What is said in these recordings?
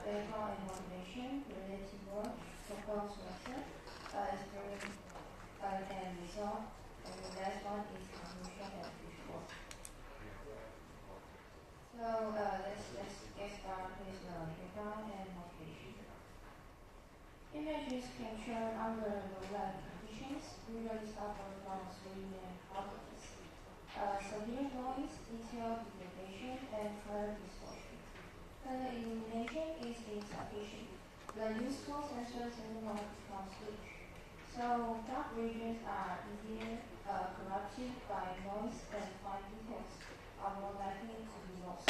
data and motivation related to work proposed method is during and result, and the last one is conclusion and visual. So let's get started with the data and motivation. Images captured under low light conditions usually suffer from three main problems: severe noise, detail degradation, and color distortion. When the illumination is insufficient, the useful sensor signal becomes weak. So dark regions are easier corrupted by noise, and fine details are more likely to be lost.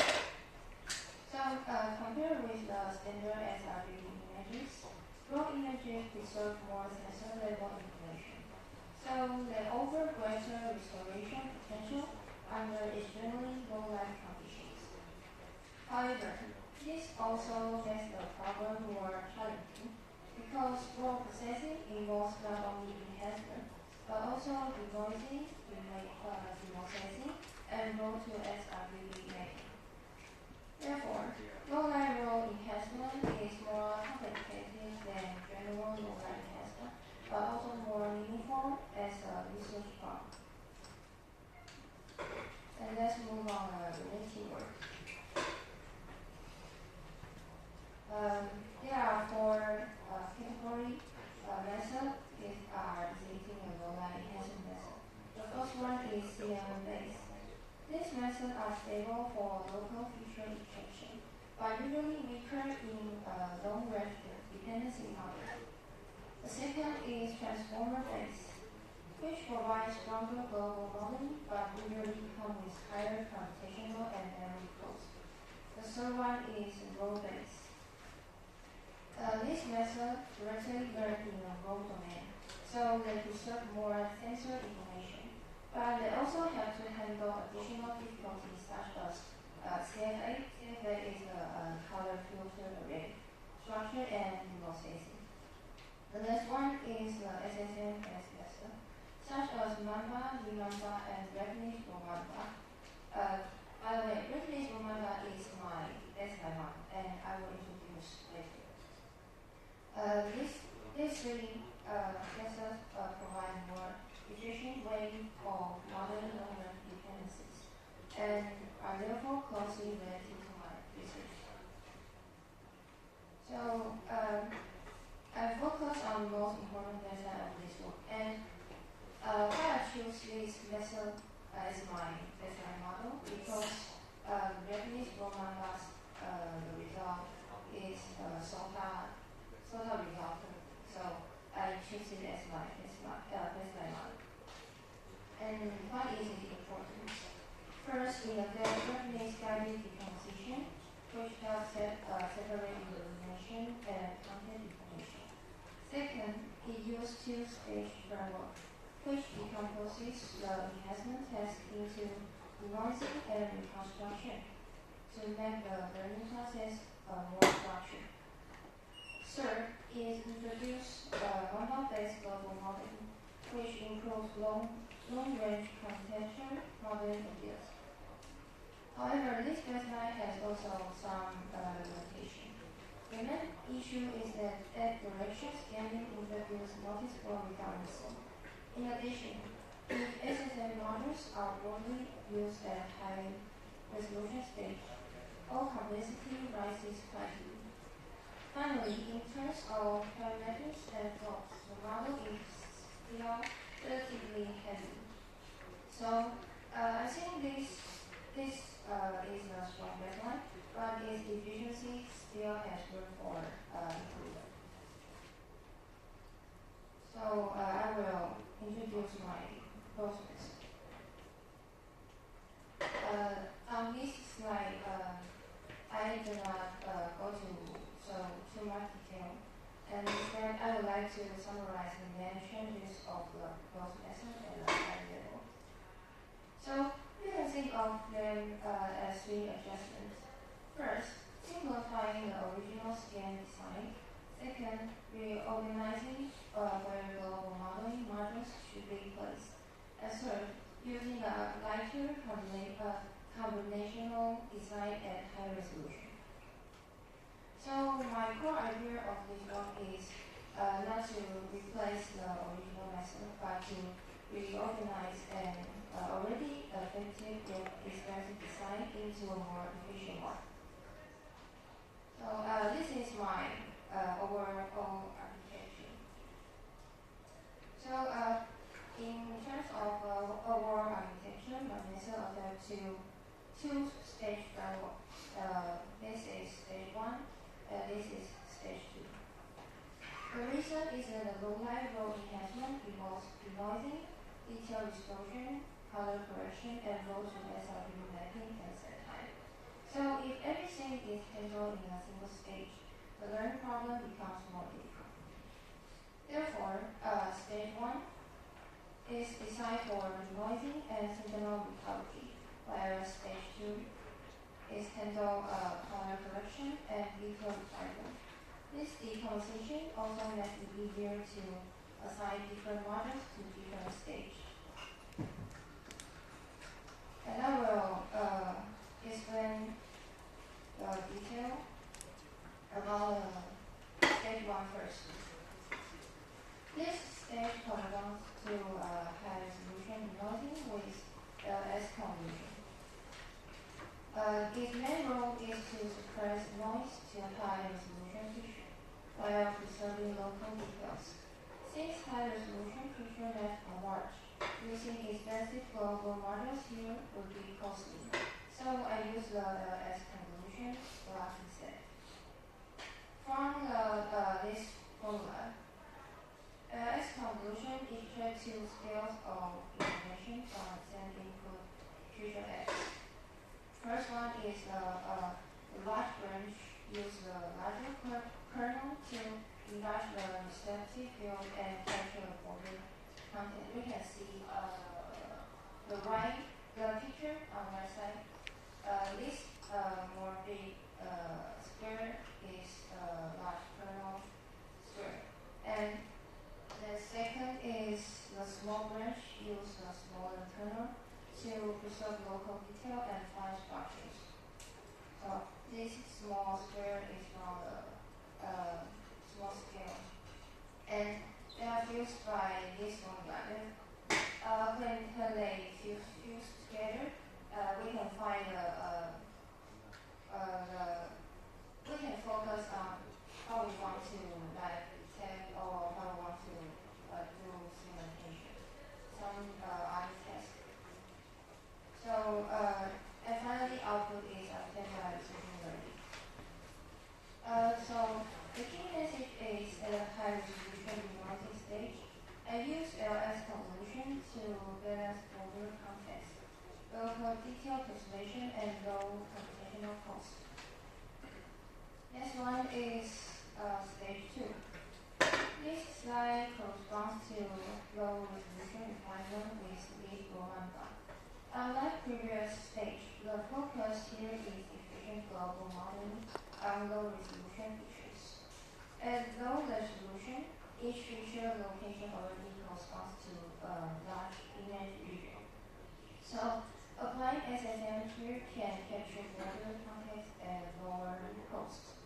So compared with the standard sRGB images, raw images preserve more sensor level information. So they offer greater restoration potential under extremely low light conditions. However, this also makes the problem more challenging because raw processing involves not only enhancement but also denoising, demossessing, and raw to sRGB making. Therefore, low light raw enhancement is more complicated than general low light enhancement, but also more meaningful as a research problem. And let's move on related work. There are four category methods that are using a low light enhancement method. The first one is CNN based. These methods are stable for local feature detection, but usually weaker in long range dependency models. The second is transformer based, which provides stronger global modeling, but usually come with higher computational and memory costs. The third one is role based. This method directly learns in a role domain, so they preserve more sensor information, but they also have to handle additional difficulties such as CFA. CFA is a color filter array, structure, and demossessing. The next one is the SSM-based method, such as Mamba, Limamba, and Reference Romamba. By the way, Reference Romamba is my baseline one, and I will introduce later. These three methods provide more efficient way of modeling long-range dependencies, and are therefore closely related to my research. So I focus on the most important method of this work, and why I choose this method as my baseline model because Japanese Romamba's the result is SOTA result. So I choose it as my baseline model. And why is it important? First, in the Japanese guided decomposition, which helps separate illumination and content information. Second, it uses two-stage framework, which decomposes the enhancement test into denoising and reconstruction to make the learning process more structured. Third is introduce Mamba-based global modeling, which includes long-range contextual modeling ideas. However, this baseline has also some limitations. The main issue is that direction scanning introduces noticeable redundancy. In addition, if SSM modules are broadly used at high resolution stage, all complexity rises quickly. Finally, in terms of parameters and plots, the model is still relatively heavy. So I think this is a strong baseline, but its efficiency still has room for improvement. So I will introduce my process. On this slide, I do not go to too much detail, and instead I would like to summarize the main changes of the growth method at a high level. So you can think of them as three adjustments. First, simplifying the original scan design. Second, reorganizing where global modeling modules should be placed. And third, using a lighter combinational design at high resolution. So my core idea of this one is not to replace the original method, but to reorganize an already effective group expressive design into a more efficient one. So this is my overall architecture. So in terms of overall architecture, my method adapts to two-stage framework. This is stage 1, this is stage 2. The reason is that the low-light role enhancement involves denoising, detail distortion, color correction, and role-to-S mapping and set time. So if everything is handled in a single stage, the learning problem becomes more difficult. Therefore, stage 1 is designed for denoising and signal recovery, whereas stage 2 is handle color correction and detail refinement. This decomposition also makes it easier to assign different modules to different stages. And I will explain the detail about stage 1 first. This stage corresponds to high resolution denoising with LS convolution. Its main role is to suppress noise to a high resolution picture while preserving local details. Since high resolution picture maps are large, using expensive global models here would be costly. So I use the LS convolution block instead. From this formula, LS convolution extracts two scales of information from the same input feature X. First one is the large branch use the larger kernel to enlarge the receptive field and capture the border content. We can see the picture on the right side. This more big square is large kernel square. And the second is the small branch use the smaller kernel to preserve local detail and fine structures. So this small square is from the small scale. And they are fused by this formula. When they fuse together, we can find we can focus on how we want to test or how we want to do segmentation. Some other tests. So, and finally, output is obtained by machine learning. So, the key message is at a high resolution denoising stage. I use LS convolution to balance border context, local detail preservation, and low computational cost. Next one is stage 2. This slide corresponds to low resolution refinement with lead Roman block. Unlike previous stage, the focus here is efficient global modeling on low resolution features. At low resolution, each feature location already corresponds to a large image region. So, applying SSM here can capture broader context and lower cost.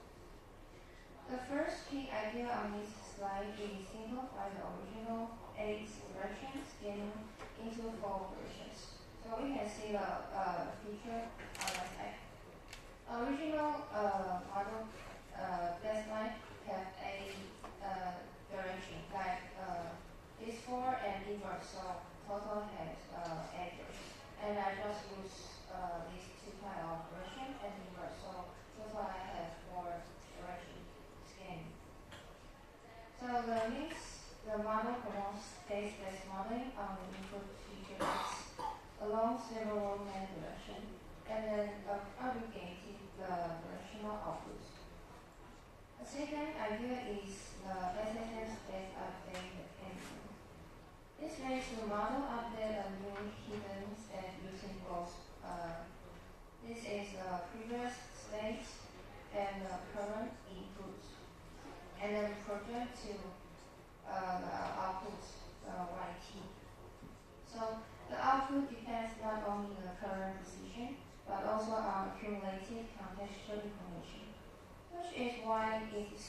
The first key idea on this slide is simplify the original 8 directions scanning into 4 versions. So we can see the feature on the side. Original model baseline have a direction like this 4 and inverse, so total has 8 versions. And I just use these 2 type of version and inverse, so total I have 4 directions scanning. So the model promotes space-based modeling on the input feature X along several main directions, and then aggregated the directional outputs. The second idea is the SSM space update mechanism. This makes the model update a new hidden state using both. This is the previous state and the current inputs, and then project to the outputs, the YT. So the output depends not only on the current position, but also on accumulated contextual information, which is why it is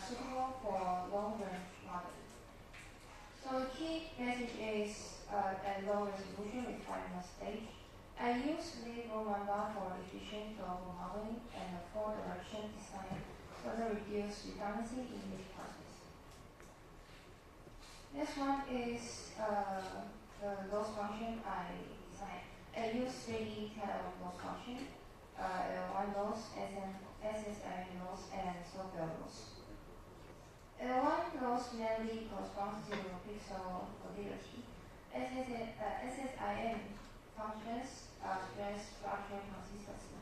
suitable for long-range modeling. So the key message is at low resolution refinement stage. I use label lambda for efficient global modeling and the four-direction design further reduce redundancy in this process. Next one is the loss function I designed. I use 3D kind of loss function, L1 loss, SSIM loss, and software loss. L1 loss mainly corresponds to pixel validity. SSIM functions stress structure consistency,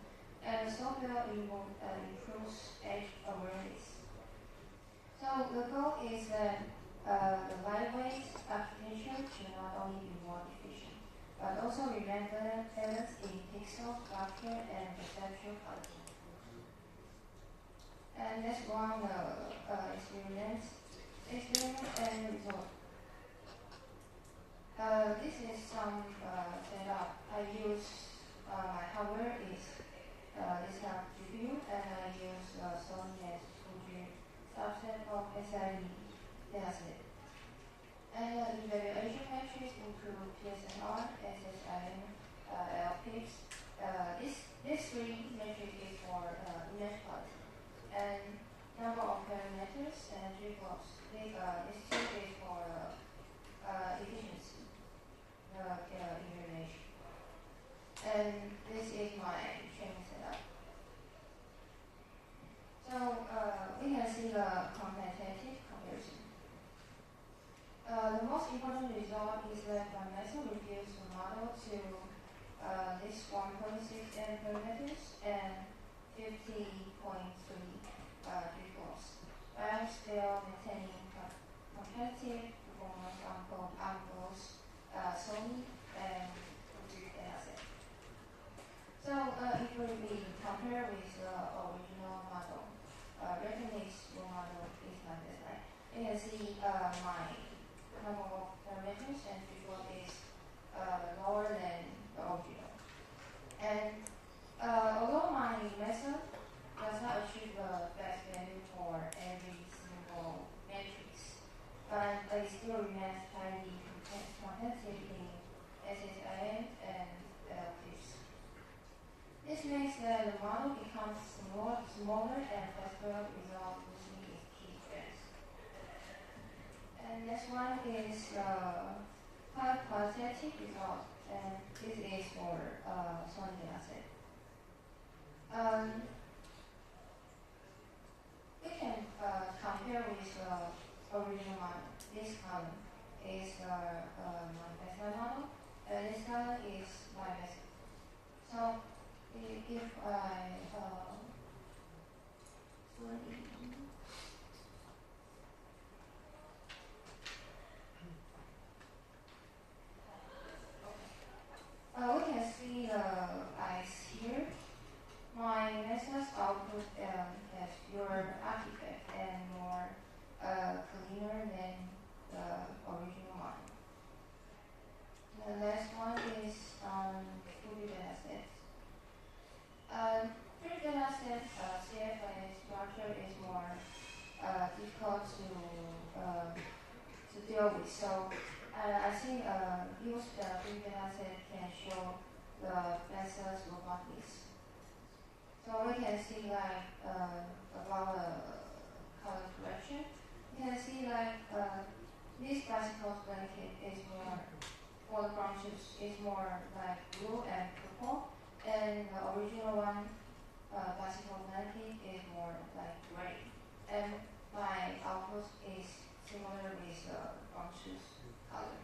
and the software improves edge awareness. So the goal is that the lightweight architecture should not only be more efficient, but also remain balanced in pixel structure and perceptual quality. And next one, experiment and result. This is some setup. I use my hardware is this kind of GPU, and I use Sony S2G subset of SIE dataset. And evaluation metrics include PSNR, SSIM, LPIPS. This three metrics is for image quality, and number of parameters and triggers. This two is for efficiency, evaluation. And this is my training setup. So we can see the competitive comparison. The most important result is that my method reduced the model to this 1.6 parameters and 50.3 triggers, while still maintaining competitive performance on both Sony and Fuji dataset. So if we compare with the original model, Reconix model is like this, right? You can see my number of parameters and triggers is lower than the original. And although my method does not achieve the best value for every single matrix, but it still remains highly competitive in SSIM and LPIPS. This means that the model becomes smaller and faster without losing its key strengths. And next one is qualitative result, and this is for Sony dataset. We can compare with the original model. This column is my baseline model, and this column is my method. So if I we can see the eyes here. My method's output has fewer artifacts and more cleaner than the original model. The last one is Fuji dataset. Fuji dataset CFA structure is more difficult to deal with. So I think use the Fuji dataset can show the method's robustness. So we can see like about color correction. You can see like this bicycle blanket is more, for the branches is more like blue and purple, and the original one bicycle blanket is more like gray. And my output is similar with the branches color.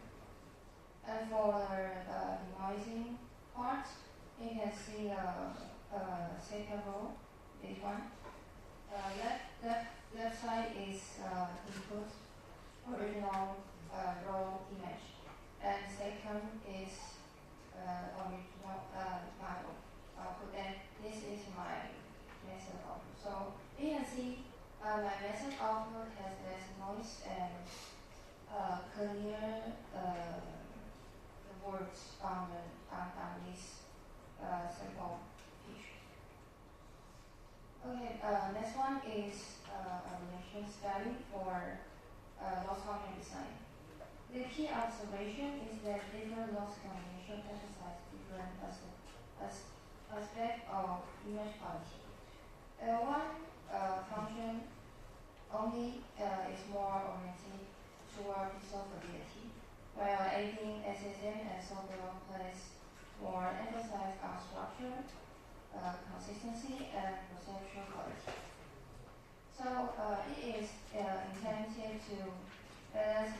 And for the denoising part, you can see second row, this one. Left side is input original raw image, and second is original model output. And this is my method output. So you can see my method output has less noise and clear the words on this sample picture. Okay, next one is a relation study for loss function design. The key observation is that different loss combinations emphasize different aspects of image quality. One function only is more oriented toward pixel fidelity, while adding SSM and software place more emphasis on structure, consistency, and perceptual quality. So it is intended to balance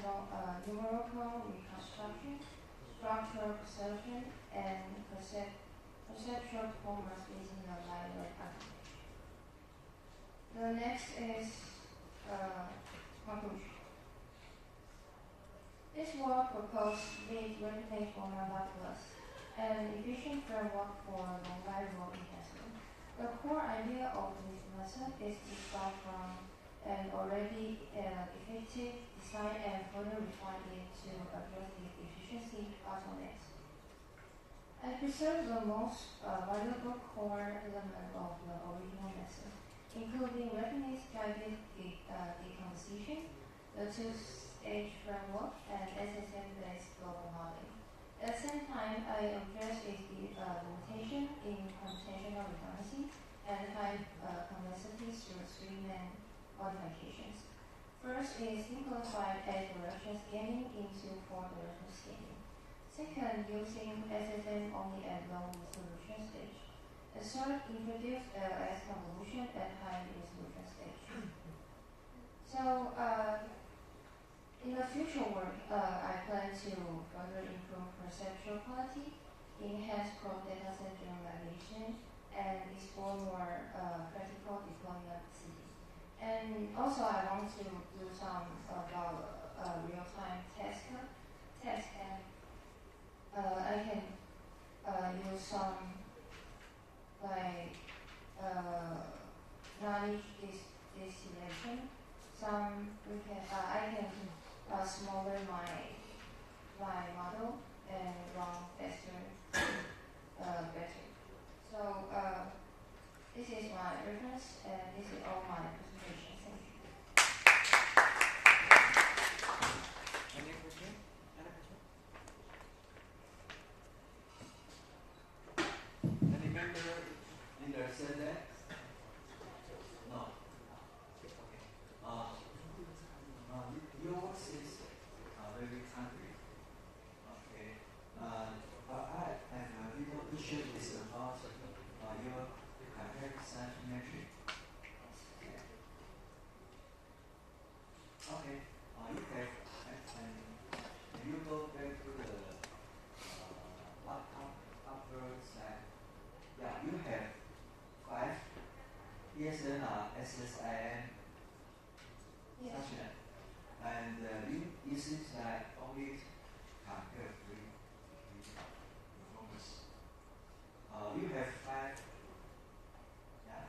numerical reconstruction, structural perception, and perceptual performance within the library architecture. The next is conclusion. This work proposed lead Retinate Formula Plus, an efficient framework for long-life enhancement. The core idea of this method is to start from an already effective design and further refine it to address the efficiency bottlenecks. And preserve the most valuable core element of the original method, including reference-guided decomposition, the two-stage framework, and SSM-based global modeling. At the same time, I address the limitation in computational redundancy and high complexity through three main modifications. First is simplified eight-direction scanning into four-direction scanning. Second, using SSM only at low resolution stage. The third, introduce LS convolution at high resolution stage. So, in the future work, I plan to further improve perceptual quality, enhance cross-dataset generalization, and explore more practical deployment cities. And also, I want to do some about real-time test, and I can use some like knowledge distillation. I can smaller my model and run faster better. So this is my reference, and this is all my presentation. Thank you. Any question? Any member interested that? No. Okay. Your work is very concrete. Okay. But I have a little issue is about your comparison metric. Yeah. Okay. You have, and you go back to the upper side. Yeah, you have 5 ESN SSIM function, and you seems like only compare 3 performance. You have 5, yeah?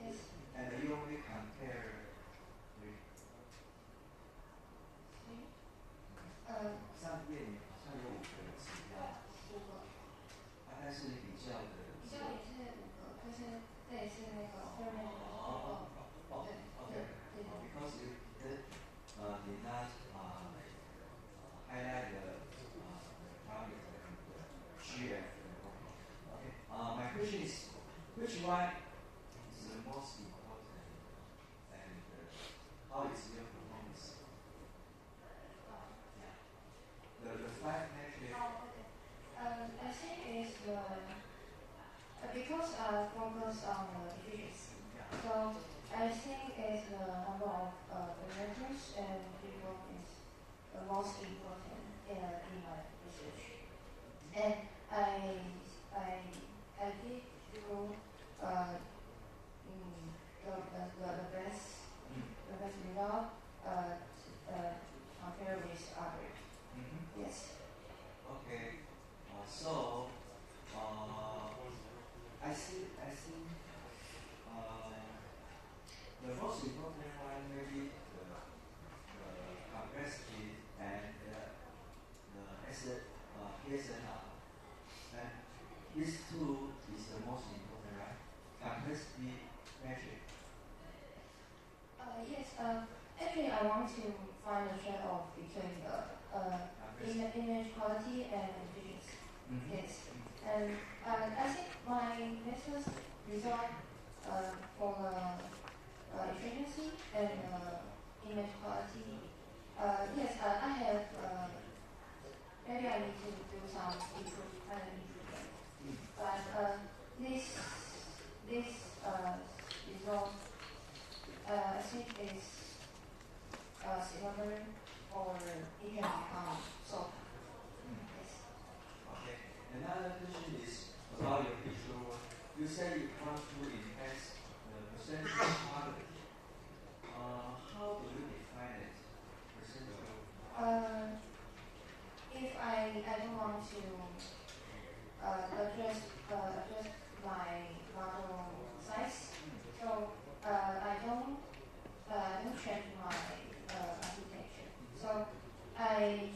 Yes. And you only compare 3. 上页你好像有5个指标。5个。但是你比较的。比较也是5个，就是这也是那个后面的。对。Because you did not highlight the target and the GF. Okay. My question is, which one is the most important, and how is your performance? Yeah. The 5 metric. I think it's because I focus on the efficiency. Yeah. So I think it's the number of parameters and people is the most important in my research. And I did do the best result compared with others. Mm-hmm. Yes. Okay. So I think the most important one maybe the complexity and the PSNR. And these two is the most important, right? Complexity magic? Yes. Actually, I want to find a trade-off between the image quality and efficiency. Mm-hmm. Yes. And I think my methods result for the efficiency and image quality. Yes, I have. Maybe I need to do some improvement. But this result, I think is similar, or it can become so. Yes. Okay. Another question is about your picture work. You said you want to enhance the percentage quality. How do you define it? Percentage. If I don't want to adjust my model size, so I don't change my architecture. So I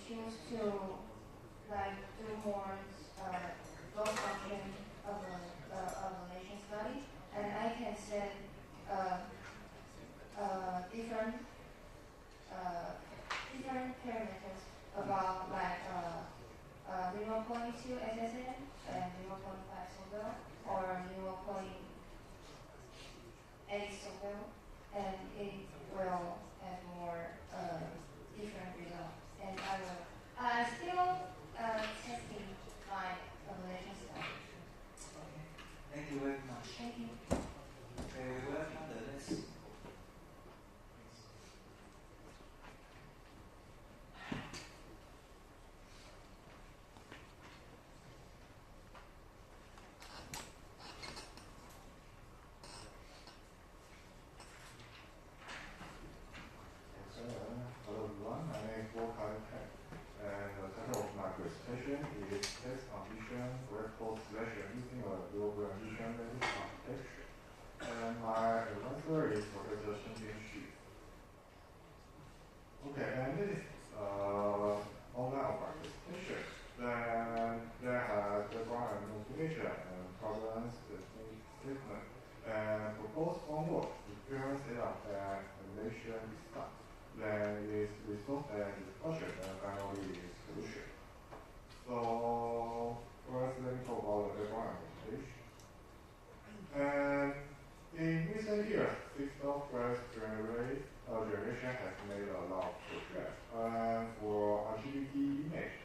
choose to do more low function of a relation study, and I can set different parameters about 0.2 SSN and 0.5 SOVEL or 0.8 SOVEL, and it will have more different results. And I still testing my relation study. Okay. Thank you very much. Thank you. Okay, we welcome the next. Hello everyone, my name is and the title of my presentation is Text Condition Graphical Selection using a Dual Rendition Language Architecture. And my advisor is Professor Shen Xu. Okay, and this is online of my presentation. Then there has background and motivation and problems, statement, and proposed homework, experience setup and animation design. Then it is resource and discussion, and finally is solution. So first let me talk about the background and motivation. And in recent years, software generation has made a lot of progress. And for RGB image,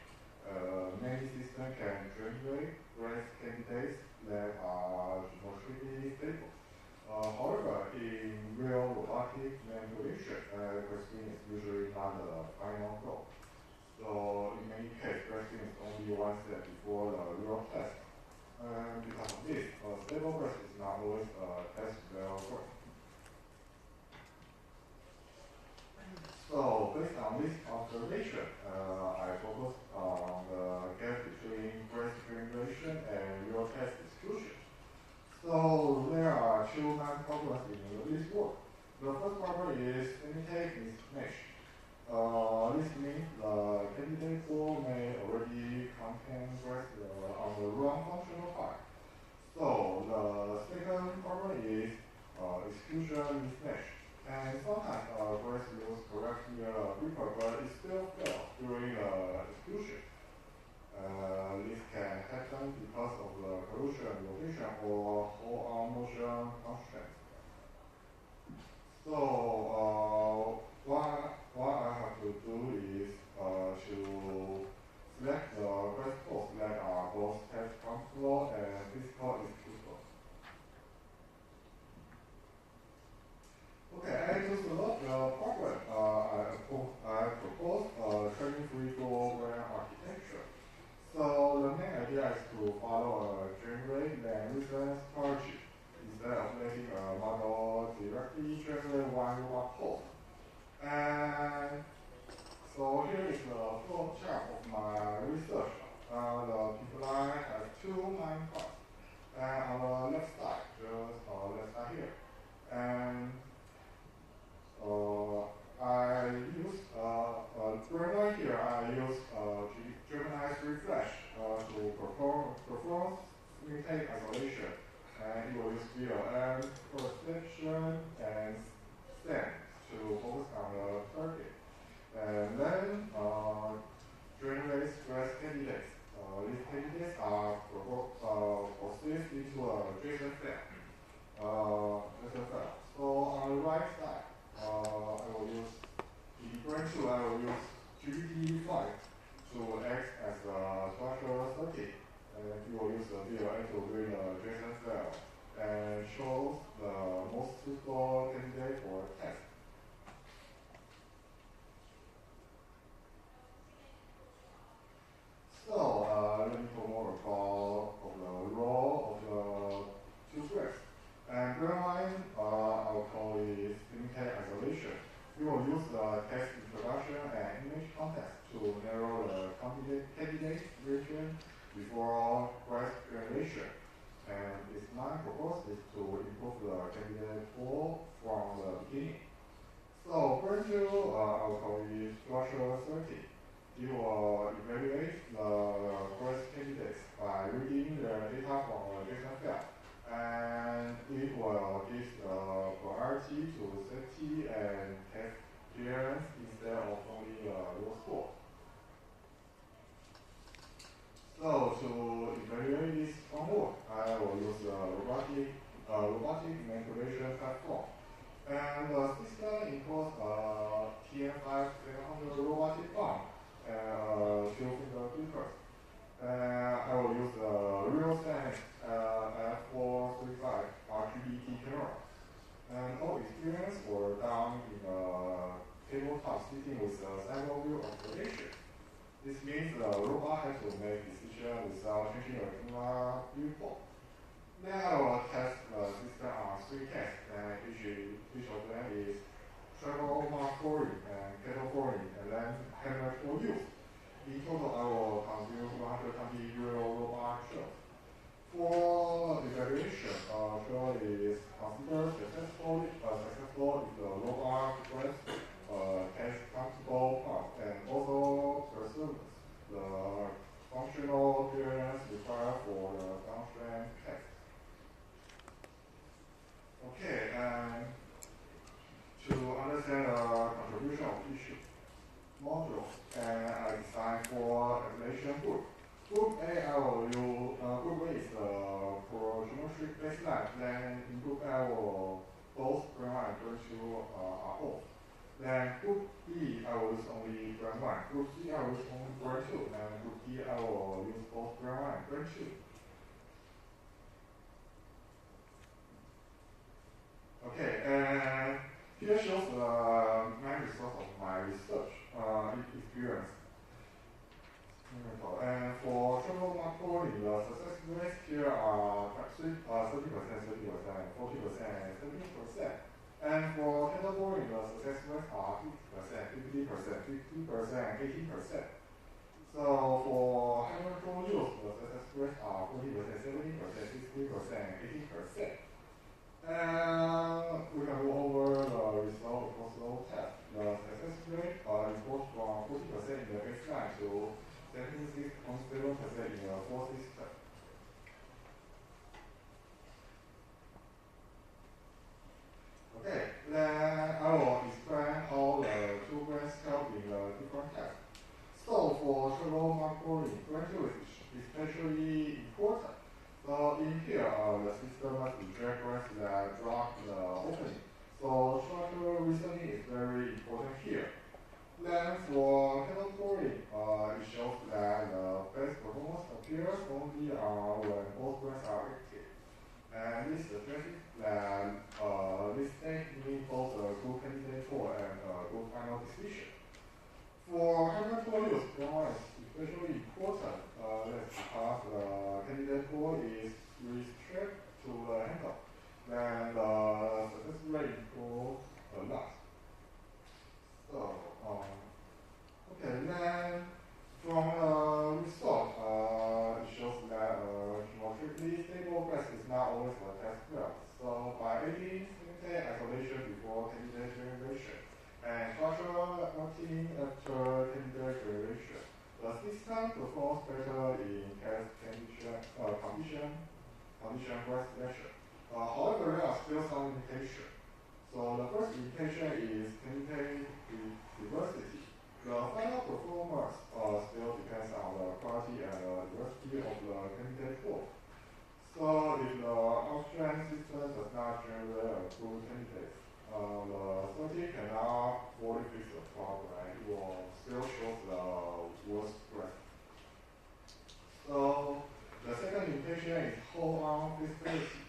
many systems can generate race candidates that are geometrically stable. However, in real robotic manipulation, grasping is usually not the final goal. So in many cases, grasping is only one step before the real test. And because of this, stable grasp is not always a test well work. So based on this observation, I focused on the gap between grasp generation and real test execution. So there are two main problems in this work. The first problem is candidate mismatch. This means the candidate pool may already contain grasp on the wrong functional file. So the second problem is execution mismatch. And sometimes grasp was correctly reaper, but it still fails during execution. This can happen because of the collision rotation or hold-on motion constraints. So what I have to do is to select the grasp pools that are both test functional and physical executable. Okay, and to solve the problem, I propose a training-free program architecture. So the main idea is to follow a generate then reference strategy instead of letting a model directly generate one robot code. And so here is the flow chart of my research. The pipeline has two main parts. And on the left side, just let's start here. And I use right here. I use Gemini's refresh to perform synthetic isolation and it will use VLM, perception, and STEM to focus on the target. And then generate stress candidates. These candidates are processed into a JSON file. So on the right side, I will use in branch 2, I will use GPT-5 to act as a structural circuit. And it will use the VLA to read the JSON file and show the most suitable candidate for a test. So let me talk more about the role of the two threads. And green line, I'll call it syntactic isolation. We will use the text introduction and image context to narrow the candidate region before graph generation. And its main purpose is to improve the candidate pool from the beginning. So first, I'll call it structural circuit. It will evaluate the first candidates by reading the data from the JSON file. And it will give the priority to safety and test clearance instead of only raw score. So to evaluate this framework, I will use a robotic manipulation platform. And the system includes a TM5700 robotic arm and 2-finger clickers. I will use the real-time F435 RGB camera. And all experience were done in a tabletop sitting with a single view observation. This means the robot has to make decisions without changing the camera viewport. Then I will test the system on 3 tests, and each of them is travel mark boring and kettle boring, and then hammer for use. In total, I will consume 120 euro robot shows. For evaluation, show is considered successful if the robot has comfortable parts and also pursues the functional clearance required for the downstream test. Okay, and to understand the contribution of each module, and I designed 4 evaluation groups. Group A, I will use, Group A is the geometric baseline. Then in Group A, I will both green 1 and green 2 are off. Then Group B, I will use only green 1. Group C, I will use only green 2. And Group D, I will use both green 1 and green 2. Okay, and here shows the main result of my research experience. And for travel mark boarding, the success rates here are 30%, 40%, and 70%. And for kettle boarding, the success rates are 50%, 50%, and 18%. So for hammer throw use, the success rates are 40%, 70%, 60%, and 18%. And we can go over the result of post-load test. The success rate improves from 40% in the baseline to 76.7% in the fourth system. Okay, then I will explain how the 2 brands help in the different tests. So for travel mark boarding, branch 2 is especially important. So in here, the system must reject brands that block the opening. So structural reasoning is very important here. Then for kettle boarding, it shows that the best performance appears only when both brands are active. And this suggests that this state means both a good candidate for and a good final decision. For hammer tool use, green 1 is especially important. That's because the candidate pool is restricted to the handle. Then the success rate improves a lot. So, okay, then from the result, it shows that geometrically stable grass is not always a test well. So by adding syntactic isolation before candidate generation and structural routing after candidate generation, the system performs better in test condition condition breast selection. However, there are still some limitations. So the first limitation is candidate diversity. The final performance still depends on the quality and the diversity of the candidate pool. So if the Austrian system does not generate a good candidate, the study cannot fully fix the problem. It will still show the worst graph. So the second limitation is hold-on feasibility.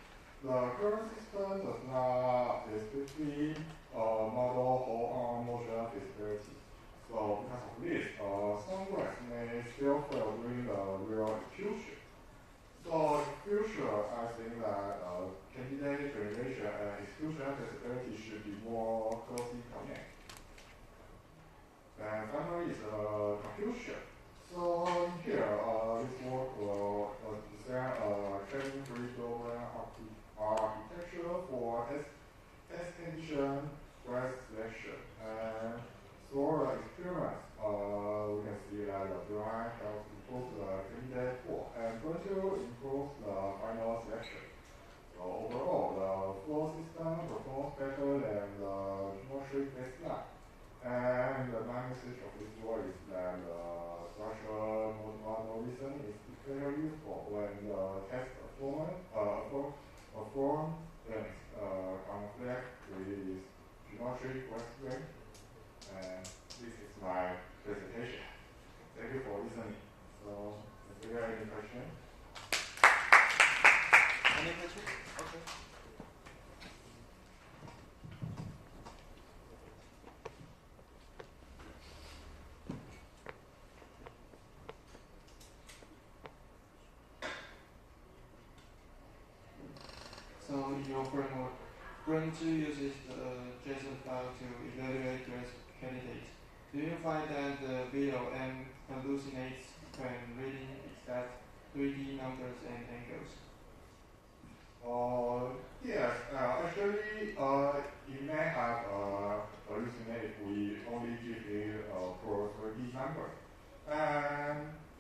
The current system does not explicitly model hold-on motion feasibility. So because of this, some graphs may still fail during the real execution. So in future, I think that candidate generation and execution feasibility should be more closely connected. And finally is conclusion. So here, this work will design a training-free program architecture for test condition breast selection. And through the experiments, we can see that the blind helps improve the candidate pool and going to improve the final selection. So overall, the flow system performs better than the geometry baseline. And the main message of this work is that structural multimodal reasoning is very useful when the test performance conflict with geometry question. And this is my presentation. Thank you for listening. So, if there are any questions? Any questions? Okay. So your framework, Brain 2 uses the JSON file to evaluate dress candidates. Do you find that the VLM hallucinates when reading exact 3D numbers and angles? Yes, actually, it may have hallucinated if we only give it for 3D number. And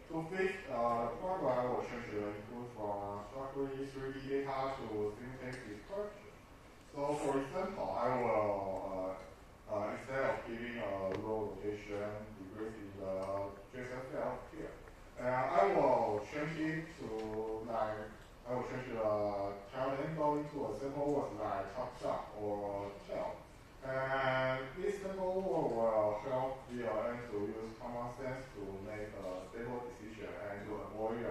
to fix the problem, I will change the input from structurally 3D data to synthetic description. So, for example, I will, instead of giving a row rotation degree in the JSON file here, I will change it to like, I will change the child angle into a simple word like top down or tail. And this simple word will help VLM to use common sense to make a stable decision and to avoid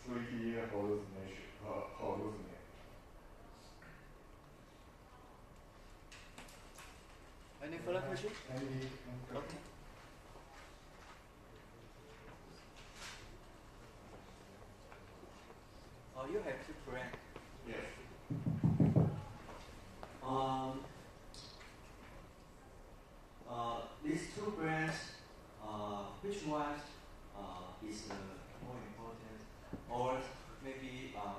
3D hallucination. Any further questions? Any questions? Okay. Oh, you have 2 brands. Yes. These 2 brands, which one is more important, or maybe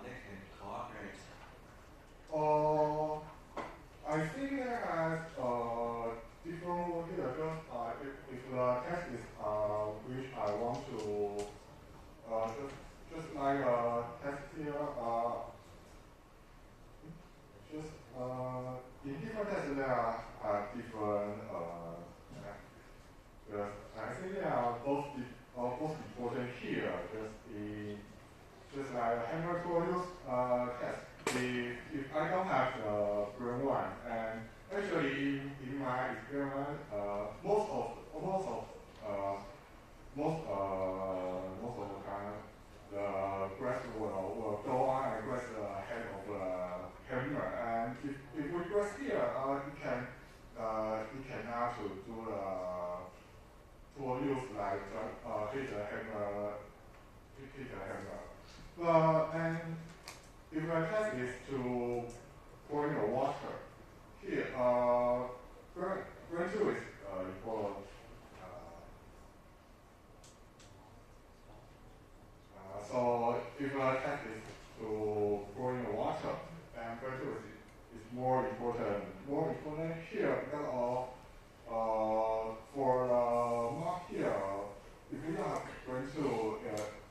they can cooperate? I think there has different work here. Just if the text is which I want to just like text here, just in different tests there are different. I think they are both important here. Just like hammer tool use test. If I don't have the brain one, and actually in my experiment, most of the time, the grass will go on and grass the head of the hammer, and if we grass here, it cannot to do to use like hit the hammer. And if my task is to pour in the water, here, Brain 2 is important. So if my task is to pour in the water, and Brain 2 is more important here because for the mark here, if you don't have Brain 2,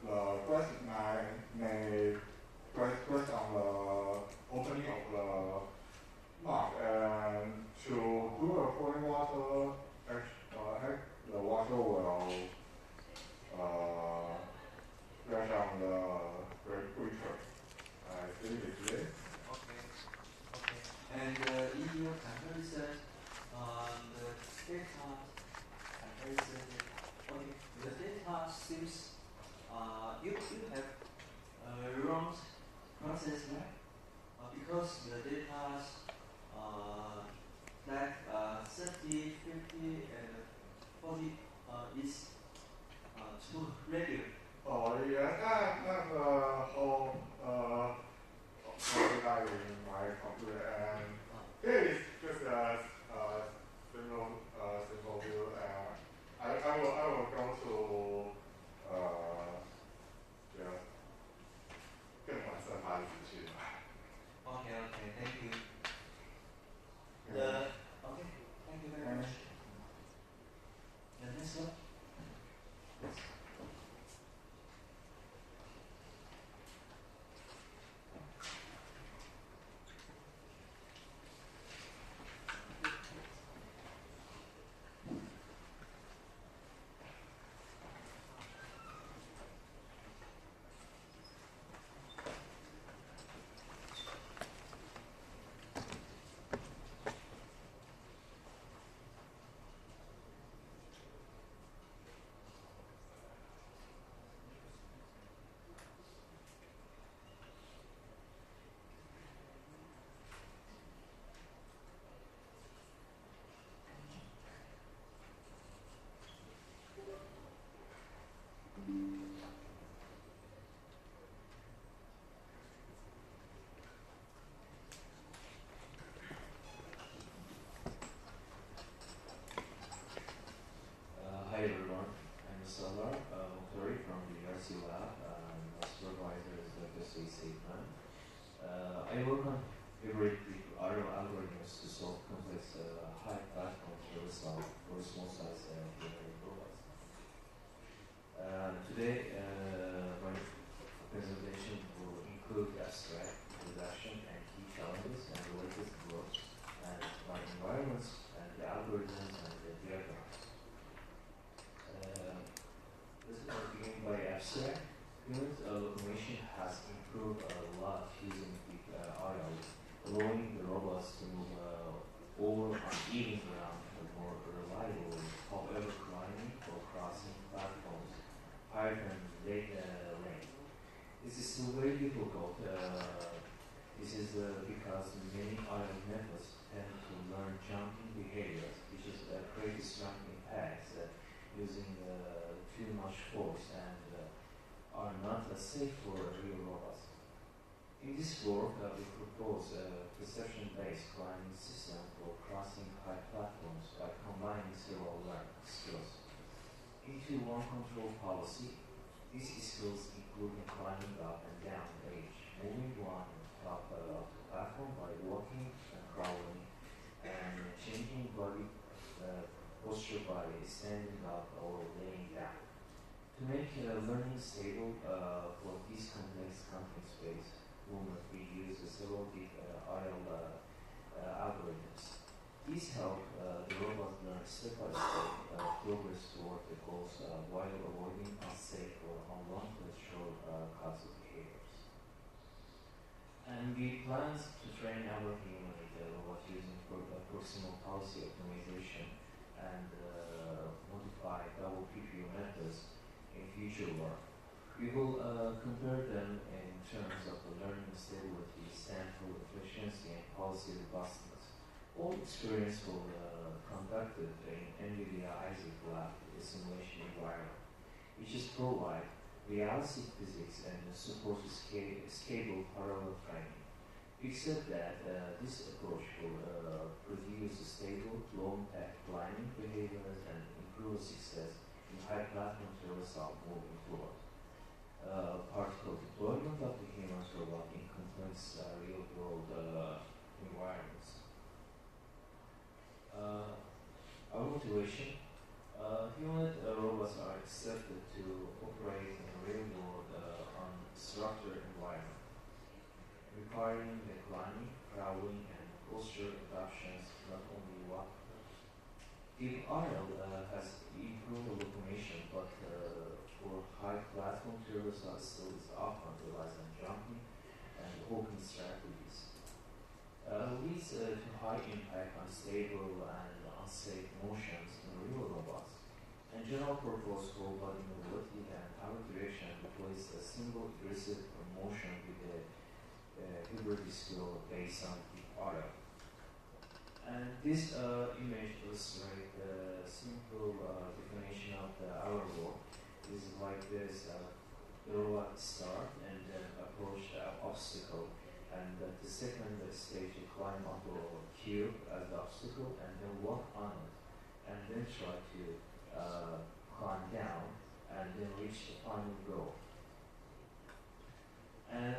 the grass may press on process, right? Because the data that 30, 50, and 40 is too regular. 哦，也那个data in my computer, and here is just a simple view, and I will go to yeah 更完善它的资讯。Okay, thank you. Okay, thank you very much. The next one. Yes. Hi everyone, I'm Salar Mukhari from the URC lab. My supervisor is Dr. Seidman. I work on iterative algorithms to solve complex high platform service for small size humanoid robots. Today, my presentation will include abstract, introduction, and key challenges and related work, and my environments, and the algorithms, and the diagrams. This is begin by abstract. Human locomotion has improved a lot using the RL, allowing the robots to move over uneven ground more reliably. However, climbing or crossing platforms higher than lane. This is still very difficult. This is because many RL methods tend to learn jumping behaviors, which is create strong impacts using too much force and are not safe for real robots. In this work, we propose a perception-based climbing system for crossing high platforms by combining several learning skills into one control policy. These skills include climbing up and down the edge, moving one top of the platform by walking and crawling, and changing body posture by standing up or laying down. To make learning stable for this complex content space movement, we use several RL algorithms. These help the robot learn step by step progress toward the goals while avoiding unsafe or unwanted shortcuts of behaviors. And we plan to train our humanoid robot using proximal policy optimization and modify double PPO methods in future work. We will compare them in terms of the learning stability, sample efficiency, and policy robustness. All experiments were conducted in NVIDIA Isaac Lab simulation environment, which is provide realistic physics and supports scalable parallel training. We said that this approach will produce stable, low-impact climbing behaviors and improve success in high platform traversal moving forward. Particle deployment of the human robot in complex real-world environments. Our motivation: humanoid robots are accepted to operate in a real-world unstructured environment, requiring the climbing, crawling, and posture adaptations, not only walk. If RL has improved locomotion, but for high platform traversal still is often relies on jumping and walking strategies. Leads to high impact, unstable, and unsafe motions in real robots. And general purpose whole body mobility and power direction replace a single aggressive motion with a security skill based on deep audio. And this image illustrates the simple definition of the hour work. Is like this: the robot start and then approach the obstacle, and the second stage you climb onto a cube as the obstacle, and then walk on it, and then try to climb down, and then reach the final goal. And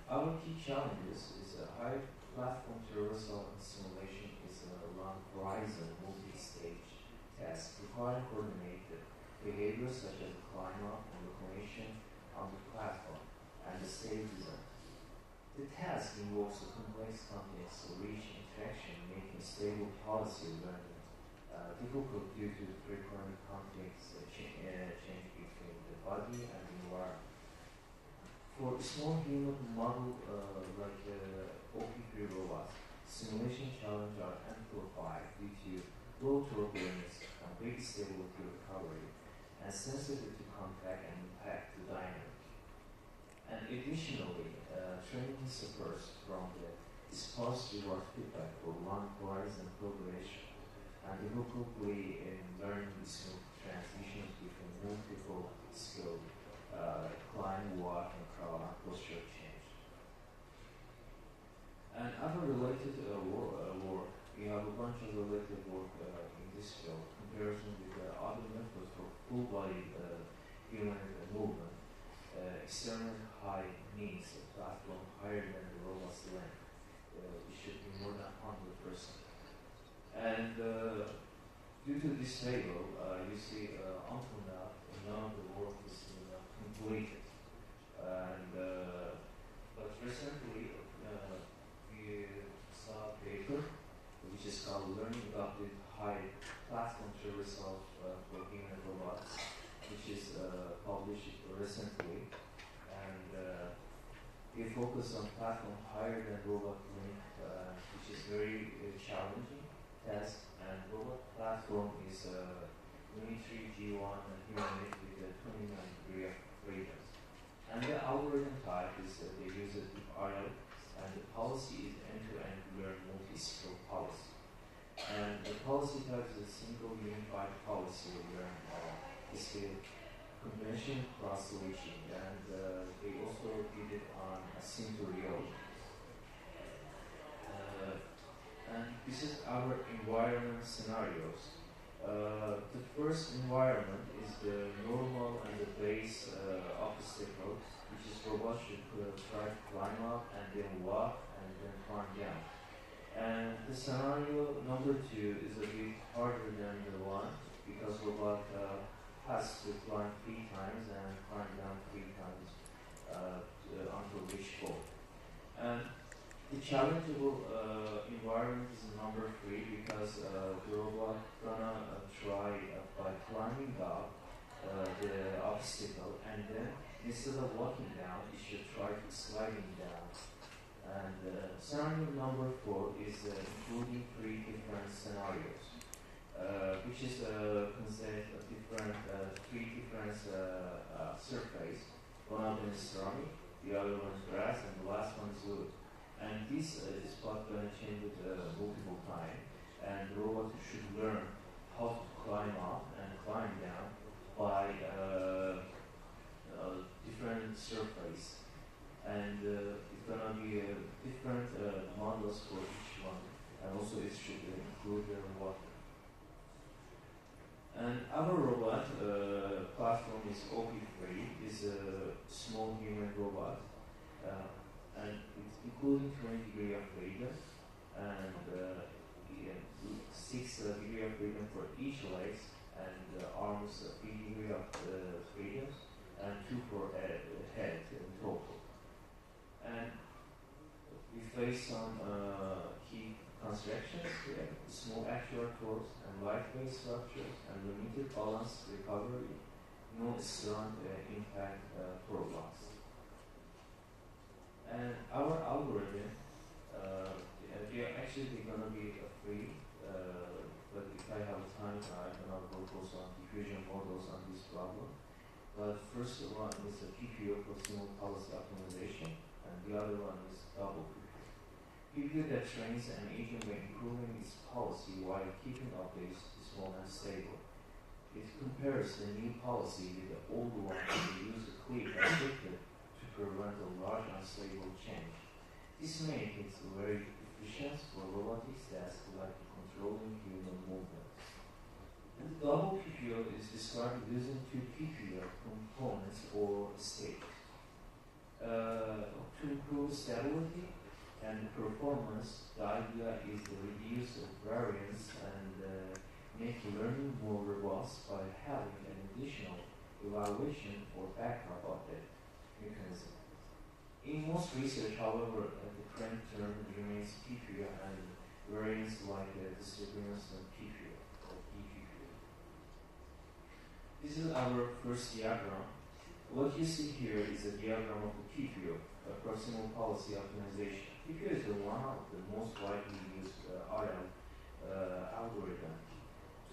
our key challenges is a high platform traversal and simulation is a long horizon multi-stage task requiring coordinated behaviors such as climb up and locomotion on the platform and the stage design. The task involves a complex context reach interaction, making stable policy learning difficult due to frequent context change between the body and the environment. For small human model like OP3 robots, simulation challenges are amplified due to low turbulence, big stability recovery, and sensitive to contact and impact to dynamic. And additionally, training suffers from the disposed reward feedback for long horizon progression and difficulty in learning smooth transitions between multiple skills, climb, walk, and crawl, and posture change. And other related work, we have a bunch of related work in this field, comparison with other methods for full body human movement, external high knees, a platform higher than the robot's length. It should be more than 100%. And due to this table, you see until now, none of the work is completed. And but recently, we saw a paper which is called "Learning about the High Platform Traversal for Human Robots," which is published recently, and we focus on platform higher than robot length, which is very challenging task. And robot platform is Unitary G1 and humanoid with a 29 degree of freedom. And the algorithm type is they use a deep RL, and the policy is end-to-end learn multi-skill policy. And the policy type is a single unified policy learn skill convention cross-switching, and they also did it on a Centurion. And this is our environment scenarios. The first environment is the normal and the base obstacle, which is robots should try to climb up and then walk and then climb down. And the scenario number 2 is a bit harder than the one because robot has to climb 3 times and climb down 3 times until reach goal. And the challengeable environment is number 3 because the robot gonna try by climbing up the obstacle, and then instead of walking down, it should try to sliding down. And scenario number 4 is including 3 different scenarios, which is considered a different 3 different surface. One of them is ceramic, the other one is grass, and the last one is wood. And this is what going to change with multiple times. And the robot should learn how to climb up and climb down by different surface. And it's going to be different models for each one. And also it should include water. And our robot platform is OP3, is a small human robot. And it's including 20 degree of freedom and 6 degree of freedom for each legs, and arms 3 degree of freedom and 2 for head in total. And we face some key constructions here, small actuators and lightweight structures and limited balance recovery, no strong impact turbulence. And our algorithm, they are actually going to be free, but if I have time, I cannot focus on diffusion models on this problem. But first one is a PPO for single policy optimization, and the other one is double PPO. PPO that trains an agent by improving its policy while keeping updates small and stable. It compares the new policy with the old one to use a click objective to prevent a large unstable change. This makes it very efficient for robotics tasks like controlling human movements. And double PPO is described using two PPO components or states. To improve stability and performance, the idea is to reduce variance and make learning more robust by having an additional evaluation or backup update mechanism. In most research, however, the current term remains PPO and variants like disturbance and PPO or DPPO. This is our first diagram. What you see here is a diagram of the PPO, a proximal policy optimization. PPO is one of the most widely used algorithm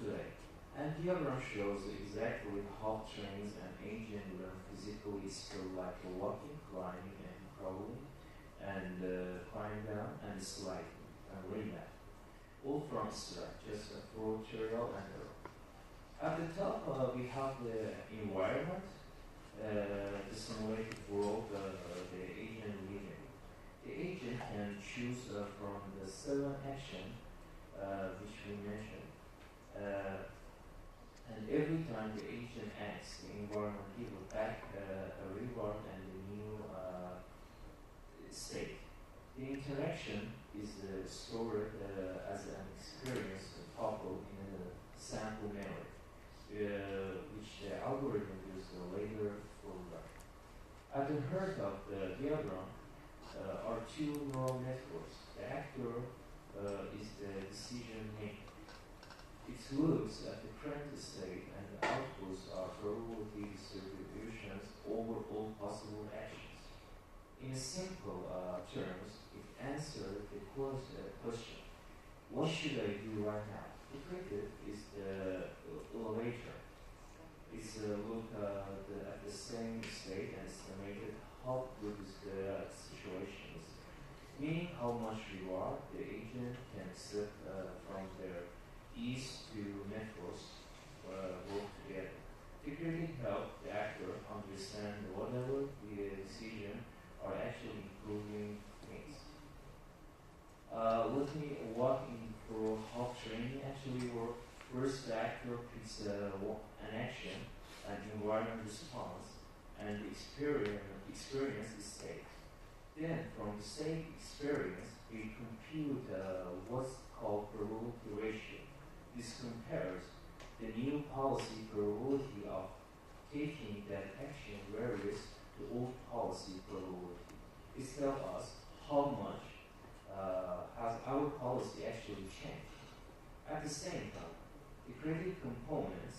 today. And diagram shows exactly how trains an agent learn physically skill like walking, climbing, and crawling, and climbing down and sliding and remap. All from scratch, just for tutorial and error. At the top, we have the environment, the simulated world the agent living. The agent can choose from the 7 actions which we mentioned. And every time the agent acts, the environment gives back a reward and a new state. The interaction is stored as an experience tuple in a sample memory, which the algorithm uses later for learning. At the heart of the diagram are 2 neural networks. The actor is the decision maker. It looks at the current state and the outputs are probability distributions over all possible actions. In simple terms, it answers the question, what should I do right now? The critic is the elevator. It's look at the same state and estimated how good is the situations, meaning how much reward the agent can accept from their these 2 networks work together. The critic helps the actor understand whatever the decision are actually improving things. Let me walk in through how training actually works. First, the actor picks an action, an environment response, and the experience is state. Then, from the state experience, we compute what's called probability ratio. This compares the new policy probability of taking that action varies to old policy probability. It tells us how much has our policy actually changed. At the same time, the credit components,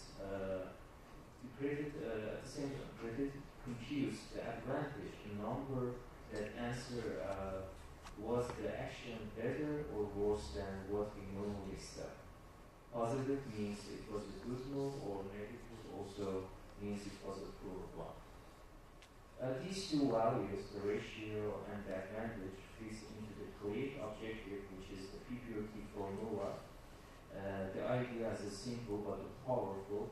credit computes the advantage number that answer was the action better or worse than what we normally expect. Positive means it was a good move, or negative also means it was a poor one. These 2 values, the ratio and the advantage, fits into the create objective, which is the PPOT formula. The idea is simple but powerful.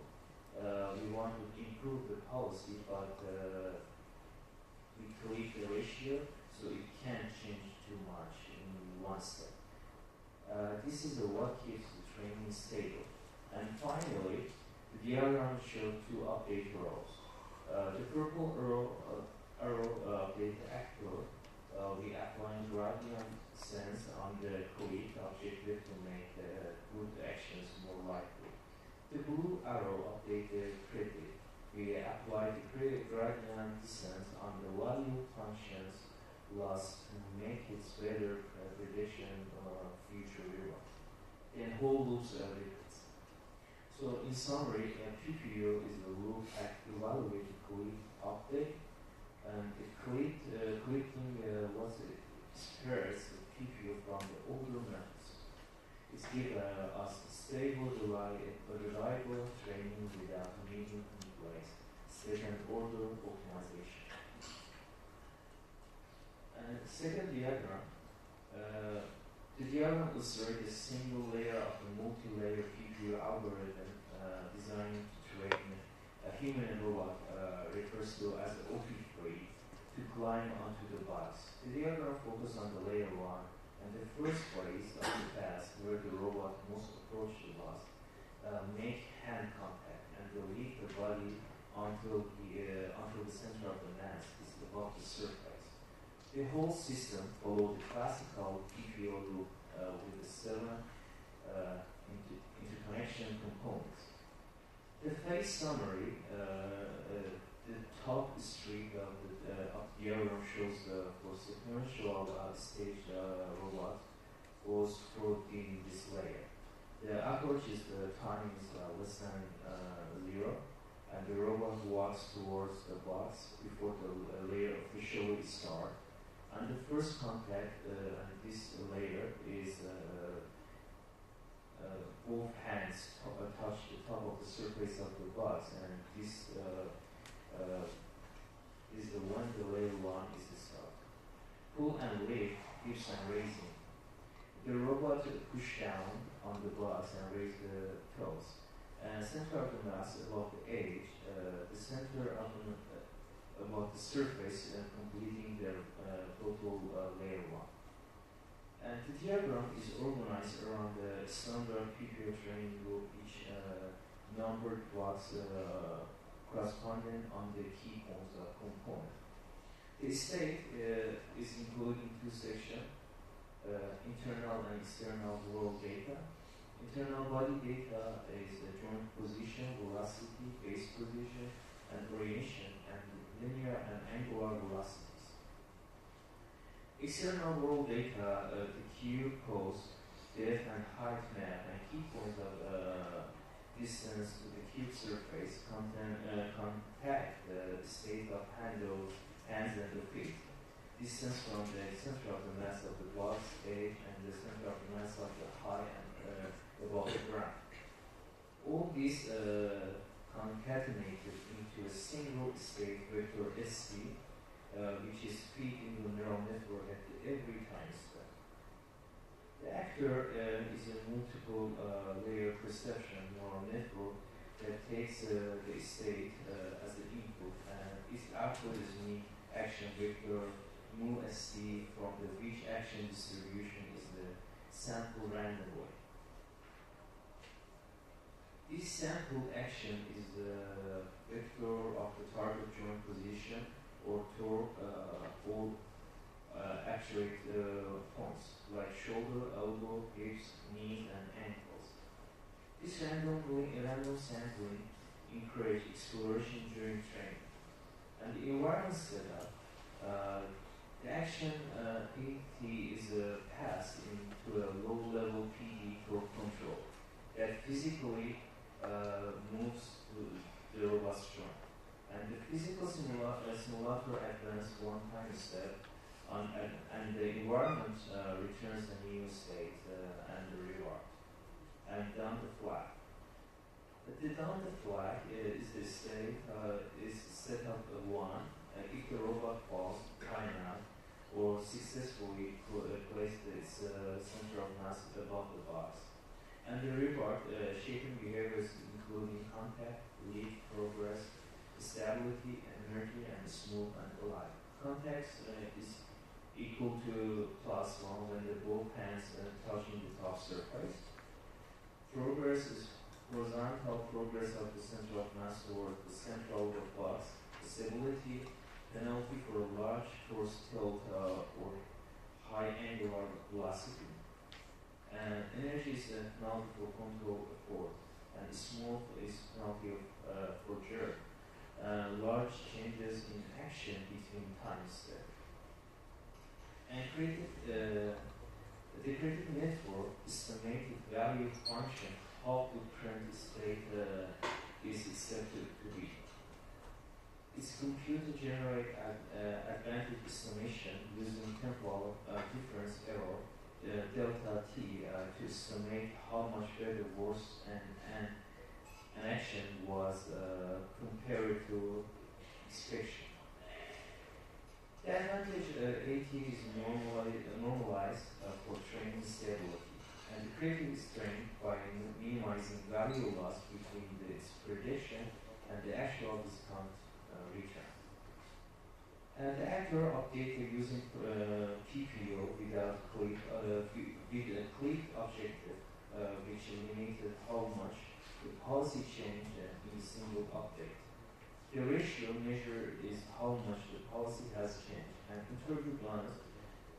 We want to improve the policy, but we create the ratio so it can't change too much in one step. This is what keeps the training stable. And finally, the diagram shows 2 update rows. The purple arrow update the actor. We apply gradient sense on the create objective to make good actions more likely. The blue arrow update the critic. We apply the gradient descent on the value functions loss to make it better prediction of future reward. And whole loops repeats. So in summary, PPO is a loop at evaluate the click update, and the clicking what it spares the PPO from the older methods. It gives us stable, reliable training without needing complex second order optimization. And And second diagram, the diagram illustrates a single layer of a multi-layer PPU algorithm designed to train a human and robot, refers to as the OP3, to climb onto the box. The diagram focuses on the layer 1 and the first phase of the task where the robot must approach the box, make hand contact, and lead the body until the center of the mass is above the surface. The whole system follows the classical PPO loop with the 7 interconnection components. The phase summary, the top streak of the diagram shows the for sequential stage robot goes through in this layer. The approach is the time is less than 0, and the robot walks towards the box before the layer officially starts. And the first contact and this layer is both hands touch the top of the surface of the box, and this is the one the layer 1 is the start. Pull and lift gives some raising. The robot push down on the box and raise the toes. And center of the mass above the edge, the center of above the surface, completing the total layer 1. And the diagram is organized around the standard PPO training group, each numbered box corresponding on the key points of component. The state is included in 2 sections, internal and external world data. Internal body data is the joint position, velocity, base position, and orientation, and linear and angular velocities. External world data, the cube pose, depth and height map, and key points of distance to the cube surface contact the state of hands and the feet. Distance from the center of the mass of the box edge and the center of the mass of the high and above the ground. All these concatenated into a single state vector ST, which is feed in the neural network at every time step. The actor is a multiple layer perception neural network that takes the state as the input, and its output is mean action vector mu ST, from the which action distribution is the sample randomly. This sample action is the vector of the target joint position or torque or actuate points like shoulder, elbow, hips, knees, and ankles. This random sampling encourages exploration during training. And the environment setup, the action PT is passed into a low-level PD torque control that physically moves to the robust joint. And the physical simulator advances one time step, and the environment returns a new state and the reward. And down the flag. The down the flag is the state is set up 1 if the robot falls, time out, or successfully placed its center of mass above the box. And the reward shaping behaviors including contact, lead, progress, stability, energy, and smooth and alive. Contact is equal to +1 when the both hands touching the top surface. Progress is horizontal progress of the center of mass toward the central of the box. Stability, penalty for a large force tilt or high angular velocity. And energy is a penalty for control effort. And smooth is penalty for jerk. Large changes in action between time steps. And the creative network estimated value function how the current state is accepted to be. Its computer generate advantage estimation using temporal difference error delta t to estimate how much better, worse, an action was compared to expectation. The advantage AT is normalized for training stability, and the creative strength by minimizing value loss between its prediction and the actual discount return. And the actor updated using PPO without click, with a click objective, which eliminated how much the policy changed in a single update. The ratio measured is how much the policy has changed, and interview bonus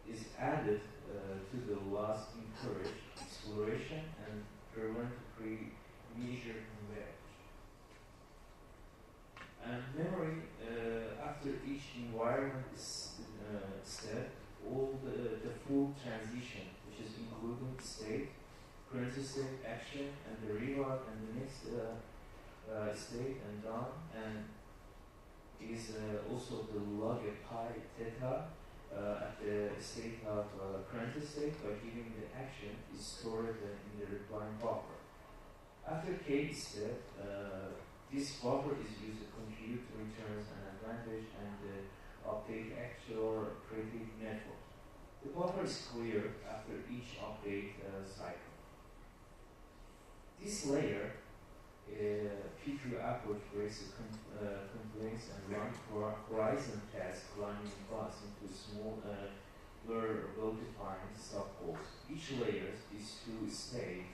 is added to the loss encourage exploration and prevent pre-measure converge. And memory, after each environment is step, all the full transition, which is including state, current state, action, and the reward, and the next state, and done, and is also the log pi theta at the state of current state by giving the action is stored in the replying buffer. After k step, this buffer is used to compute returns and advantage and update actual creative network. The buffer is clear after each update cycle. This layer, PQ approach breaks complaints and run horizon tasks running bus into small, well-defined subgoals. Each layer is to state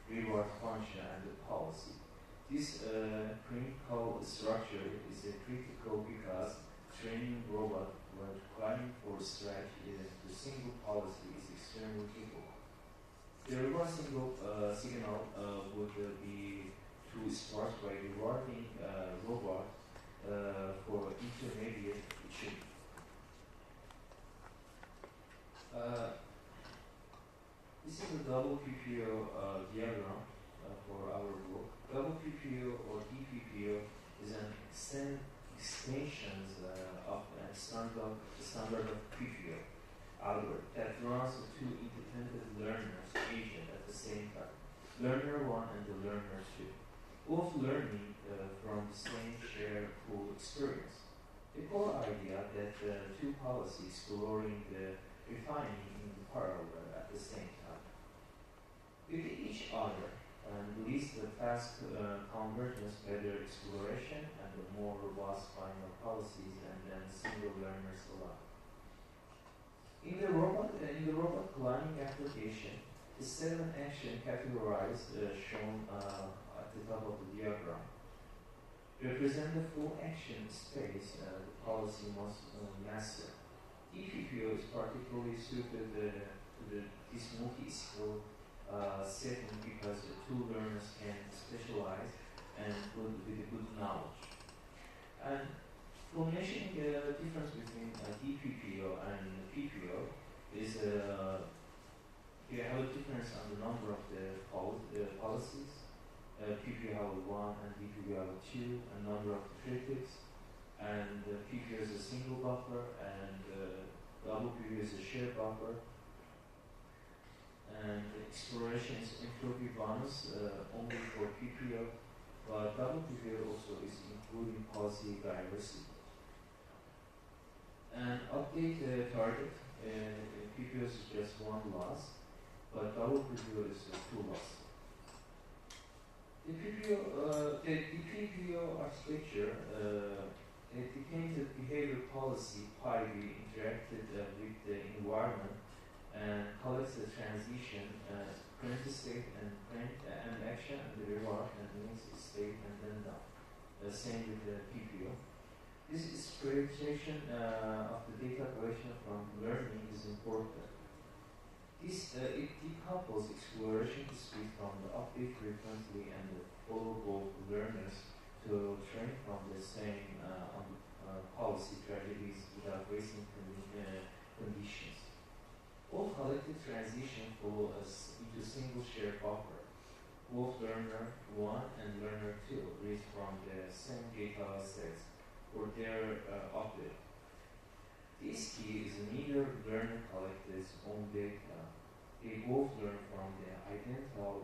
reward function and the policy. This critical structure is critical because training robot when planning for strategy to single policy is extremely difficult. The reward signal would be to start by rewarding robot for intermediate achievement. This is a double PPO diagram for our book. Double PPO or DPPO is an extension of a standard of PPO algorithm that runs two independent learners agent at the same time, learner 1 and the learner 2, both learning from the same shared pool experience. The core idea that two policies exploring the refining in the parallel at the same time. With each other, and leads the fast convergence, better exploration, and the more robust final policies, and then single learners alone. In the robot climbing application, the 7 action categorized shown at the top of the diagram represent the full action space the policy must master. ePPO is particularly suited to this multi-skill setting because the two learners can specialize and with good knowledge. And for mentioning the difference between DPPO and PPO is you have a difference on the number of the policies. PPO have 1 and DPPO have 2, a number of the critics, and PPO is a single buffer, and double PPO is a shared buffer. And exploration is entropy bonus only for PPO, but double PPO also is including policy diversity. And update target, PPO is just 1 loss, but double PPO is 2 loss. The PPO architecture indicates the behavior policy pi be interacted with the environment and collects the transition, current state and action and the reward and the next state and then down. Same with the PPO. This exploitation of the data collection from learning is important. It decouples exploration speed from the update frequency and the followable learners to train from the same policy strategies without wasting conditions. All collected transition flow into single shared buffer. Both learner 1 and learner 2 read from the same data sets for their update. This key is neither learner collects its own data. They both learn from the identical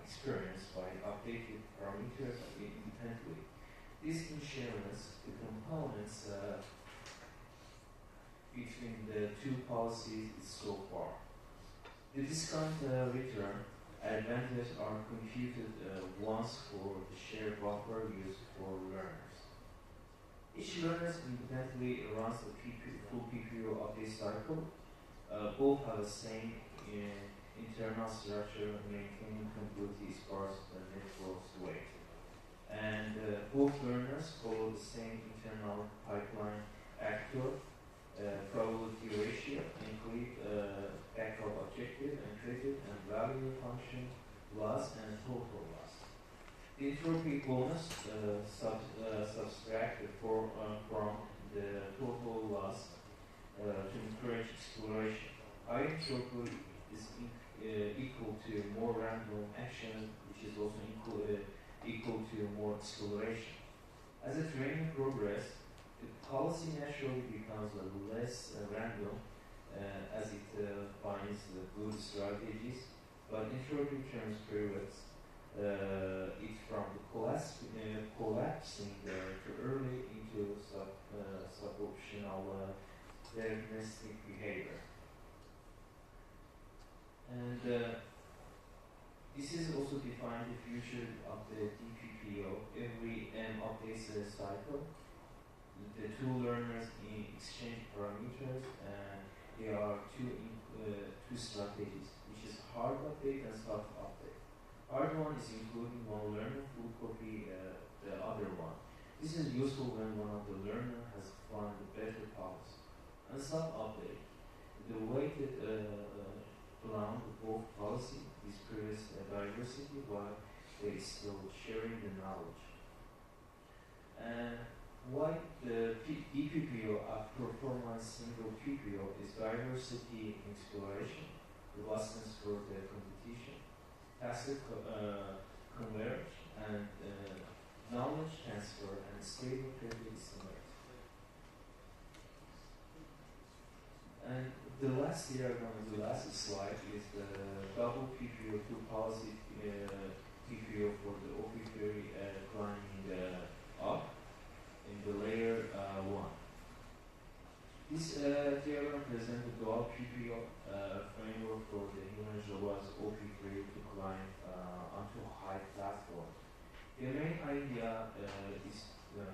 experience by updated parameters independently. This ensures the components between the two policies is so far. The discount return advantages are computed once for the shared buffer used for learners. Each learner independently runs the full PPO update cycle. Both have the same internal structure, maintaining continuity as far as the network's weight. And both learners follow the same internal pipeline actor, probability ratio, include backup objective and credit and value function loss and total loss. The entropy bonus subtracted from the total loss to encourage exploration. High entropy is equal to more random action, which is also equal to more exploration. As the training progresses, the policy naturally becomes less random as it finds the good strategies, but entropy turns periods it from the collapsing too early into suboptimal diagnostic behavior. And this is also defined the future of the DPPO. Every M updates the cycle. The two learners exchange parameters, and there are two strategies, which is hard update and soft update. Hard one is including one learner full copy the other one. This is useful when one of the learner has found a better policy. And soft update, the weighted around both policy disperses diversity while they still sharing the knowledge. And why the DPPO outperforms single PPO is diversity in exploration, robustness for the competition, faster converge, and knowledge transfer and stable credit estimate. And the last diagram on the last slide is the double PPO2 policy PPO for the OP theory climbing up in the layer 1. This diagram presents the dual PPO framework for the human robots OP3 to climb onto a high platform. The main idea is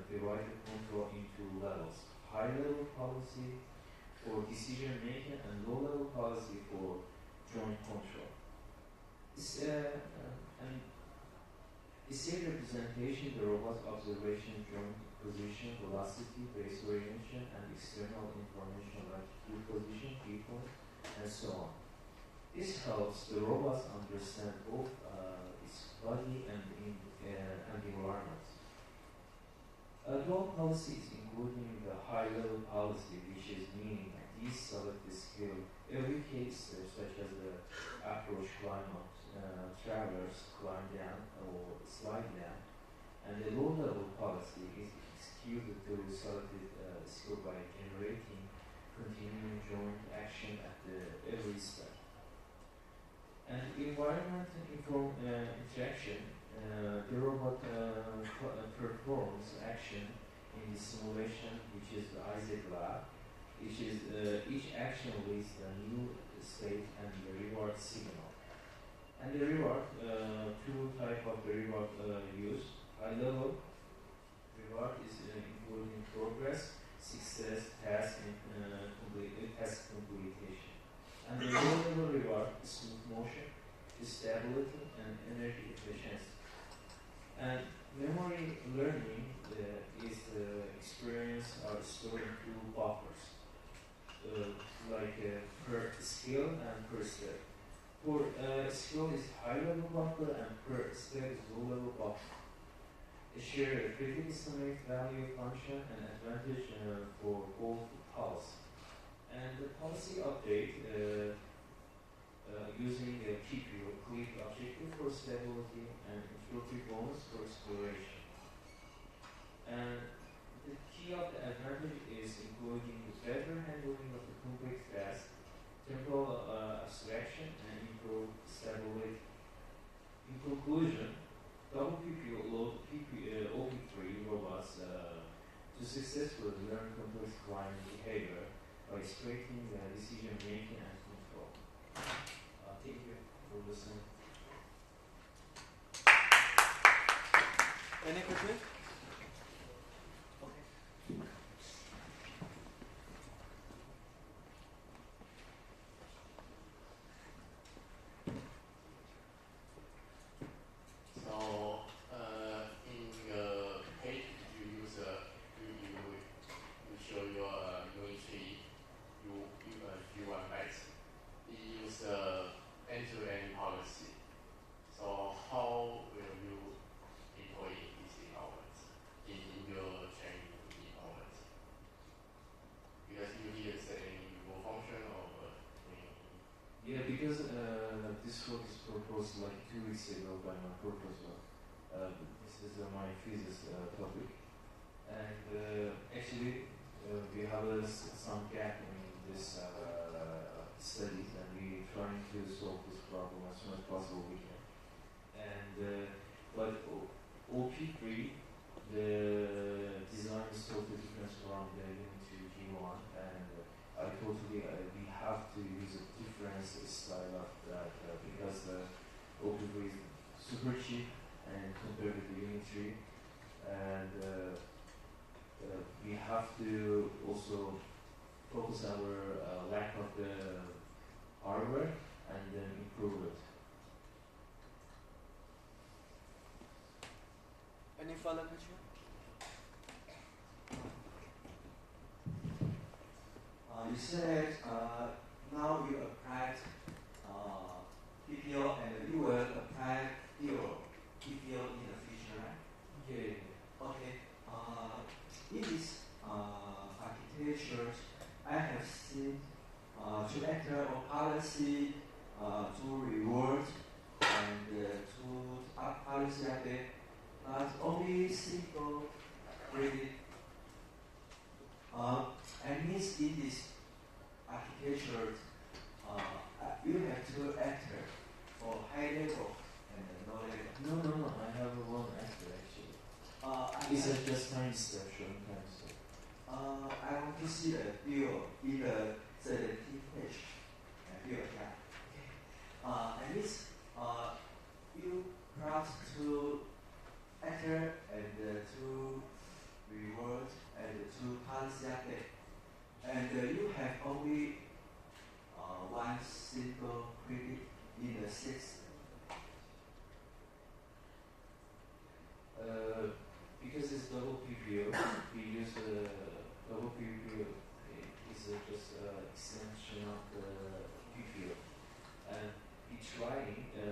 divided control into levels: high-level policy for decision making and low-level policy for joint control. This representation the robot observation, joint position, velocity, base orientation, and external information like key position, viewpoint, and so on. This helps the robots understand both its body and environment. Dual policy is including the high-level policy, which is meaning these select the skill. Every case, such as the approach, climb up, traverse, climb down, or slide down, and the low-level policy is executed to selected skill by generating continuing joint action at every step. And environment interaction, the robot performs action in the simulation, which is the Isaac lab, which is each action leads a new state and the reward signal. And the reward, two types of the reward used. High level reward is including progress, success, task, and task completion. And the low level reward is smooth motion, stability, and energy efficiency. And memory learning is the experience are stored in two buffers, like per skill and per step. For skill is high level buffer and per step is low level buffer. It shares a credit estimate value function and advantage for both policy. And the policy update using a PPO, click objective for stability and entropy bonus for exploration. And the key of the advantage is including the better handling of the complex task, temporal abstraction, and improved stability. In conclusion, double PPO load OP3 robots to successfully learn complex climate behavior by strengthening decision making and control. Thank you for listening. Any questions? Yeah, because this work is proposed like 2 weeks ago by my professor. This is my thesis topic, and actually we have some gap in this studies, and we trying to solve this problem as soon as possible we can. And but OP3, the design is totally different from the Unity G1, and I totally we have to use a different style of that because OP3 is super cheap and compared with the Unity, and we have to also focus our lack of the hardware and then improve it. Any further question? You said now you applied PPO and you will apply PPO in the future, right? Yeah. Okay. In this architecture, I have seen to enter a policy to reward and to policy update, but only single credit. And means in this architecture, you have two actors for high level and low level. No, I have one actor actually. It's just time step, showing time step. I want to see the view in the 17 page. View, yeah. Okay. And this, you cross to actor and to reward and to policy update. And you have only one single credit in the system. Because it's double PPO, we use double PPO is just extension of the PPO. And we trying to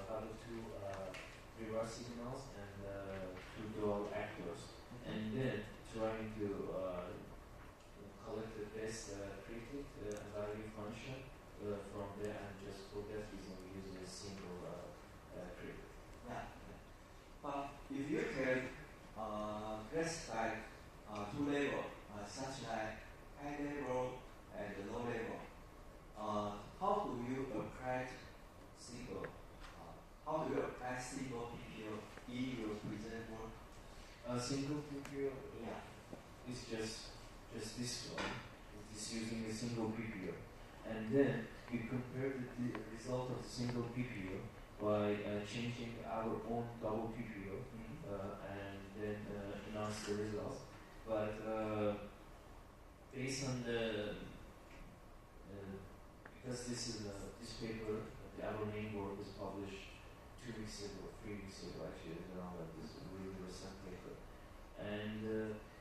have two reverse signals and two dual actors. And then trying to collect the best critic value function from there, and just for that reason we use a single critic. Yeah. But if you can classify two levels, such like high level and low level, how do you apply single? How do you apply single PPO in your present work? Single PPO, Yeah. is just this one. It's using a single PPO, and then we compare the result of the single PPO by changing our own double PPO, and then announce the results. But based on the because this paper, our main work was published 2 weeks ago, 3 weeks ago actually, around like this really recent paper. And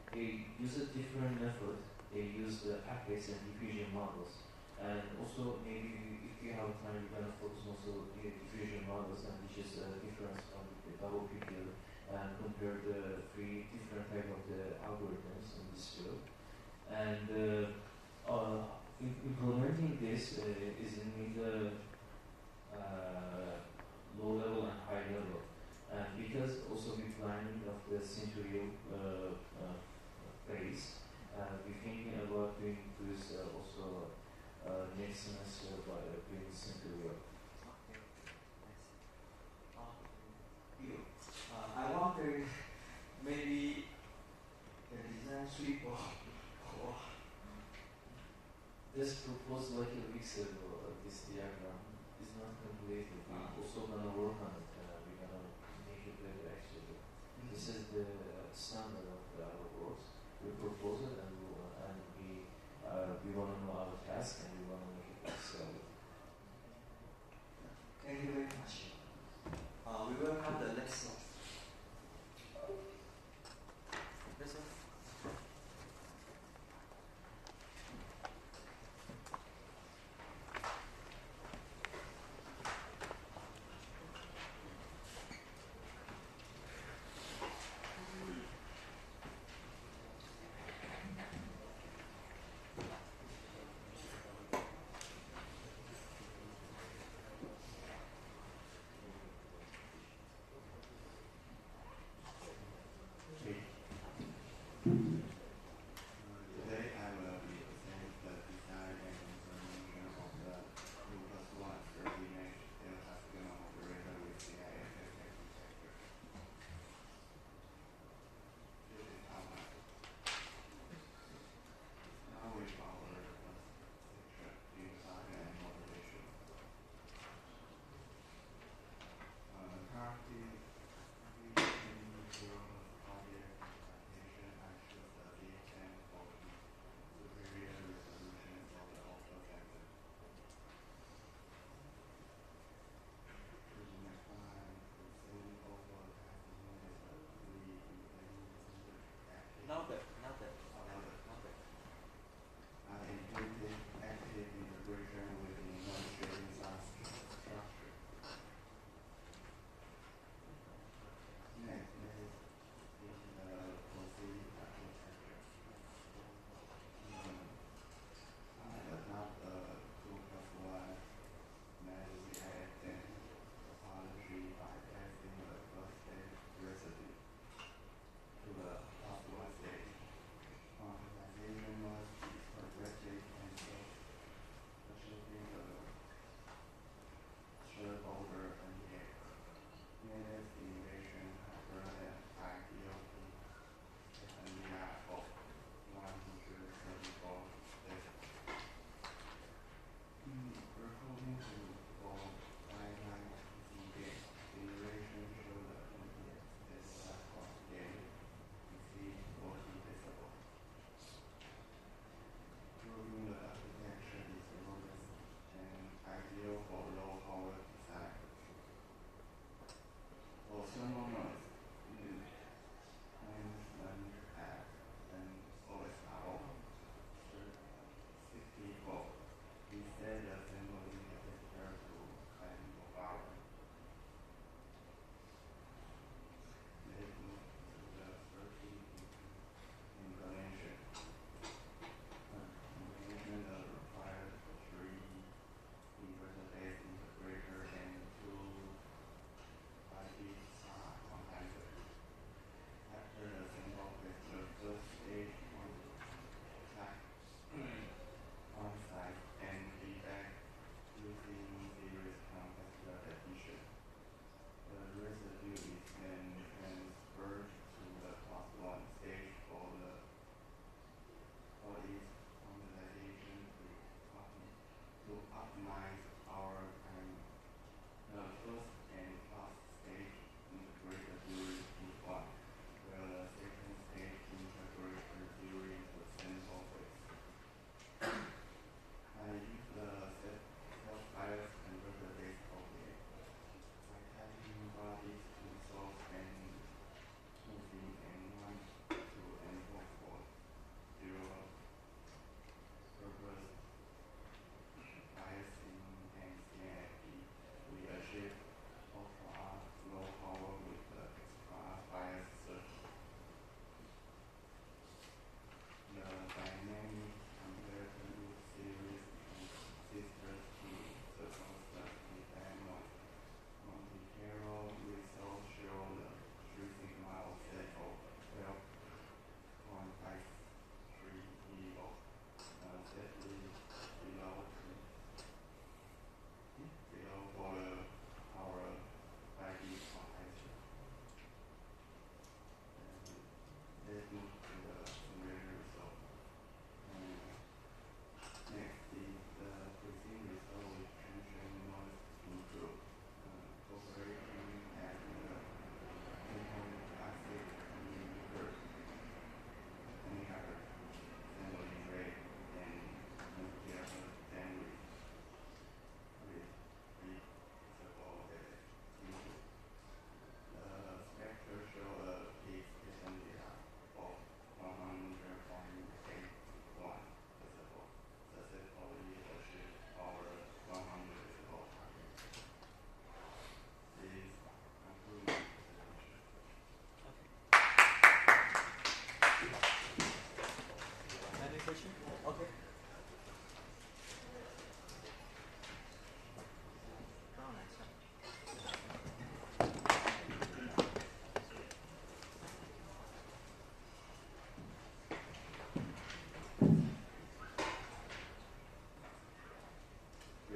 they use a different method. They use the packets and diffusion models. And also maybe if you have time, we're going to focus also on the diffusion models, and which is a difference from the double PPO, and compare the 3 different type of the algorithms in this field. And implementing this is in the low level and high level, and because also we're planning of the Centurion phase, we're thinking about doing this also next semester by doing Centurion. I wonder maybe the design sweep or This proposed like a weeks ago, this diagram is not completed. We're also gonna work on it. We're gonna make it better actually. This is the standard of our works. We propose it and we wanna know our task and we wanna make it excel. Thank you very much. We will have the next slide. This one.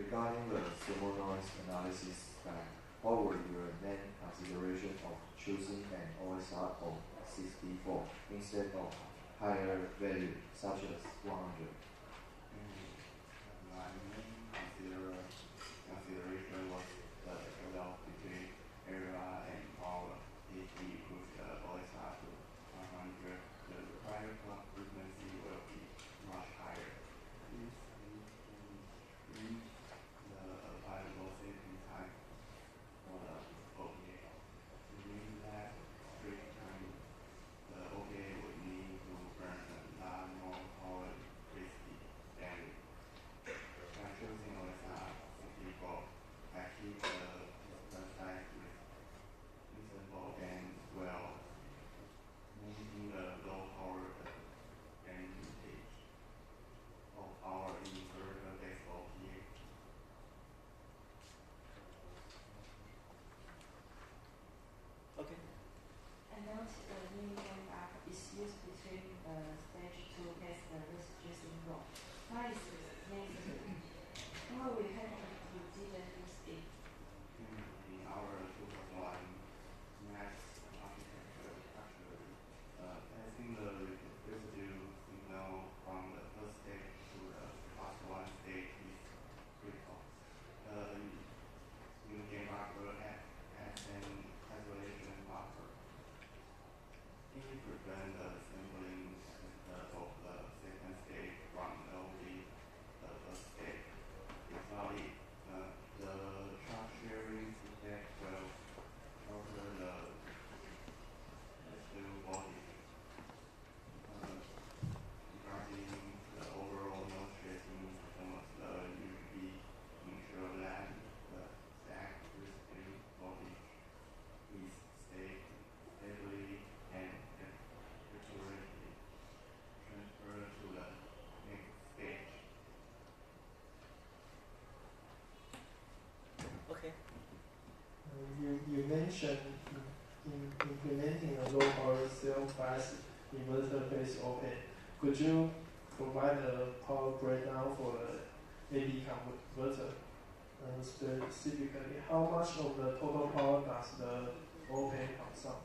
regarding the thermal noise analysis stack, what were your main considerations of choosing an OSR of 64 instead of higher value such as 100? My main consideration was the trade-off between area and power. If we push the OSR to 100, the required clock frequency will be much higher. This means the available saving time for the OPA. During that strict time, the OPA would need to burn a lot more power electricity than by choosing OSR 64, I keep the size reasonable and well, maintaining the low power percentage of our inverter-based OPA. Okay. I note the new gap is used between stage 2 gas and reducing law. Why is this necessary? What will happen if you didn't use it? In our 2001 max architecture, actually, passing the residue signal from the first stage to the last one stage is critical. New game buffer adds an isolation buffer. It prevents the sampling of the second stage from only the first stage. Without it, the charge sharing effect will alter the SU voltage. Regarding the overall node tracing performance, the UV ensure that the stack residue voltage is stably and accurately transferred to the next stage. Okay. You mentioned implementing a low power cell-class inverter-based OPA. Could you provide a power breakdown for the AD converter? Specifically, how much of the total power does the OPA consume?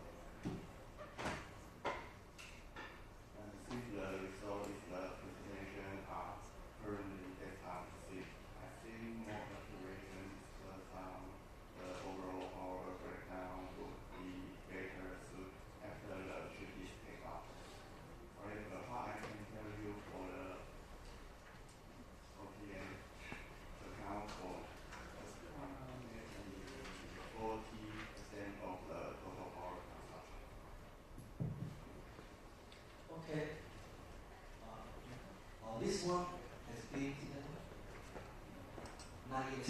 Since the result is the presentation are currently based on SIP, I think more consideration discussed on the overall power breakdown would be better suited after the chip is taken off. However, what I can tell you for the OPA account for maybe 40% of the total power consumption. Okay. This one has been not yet.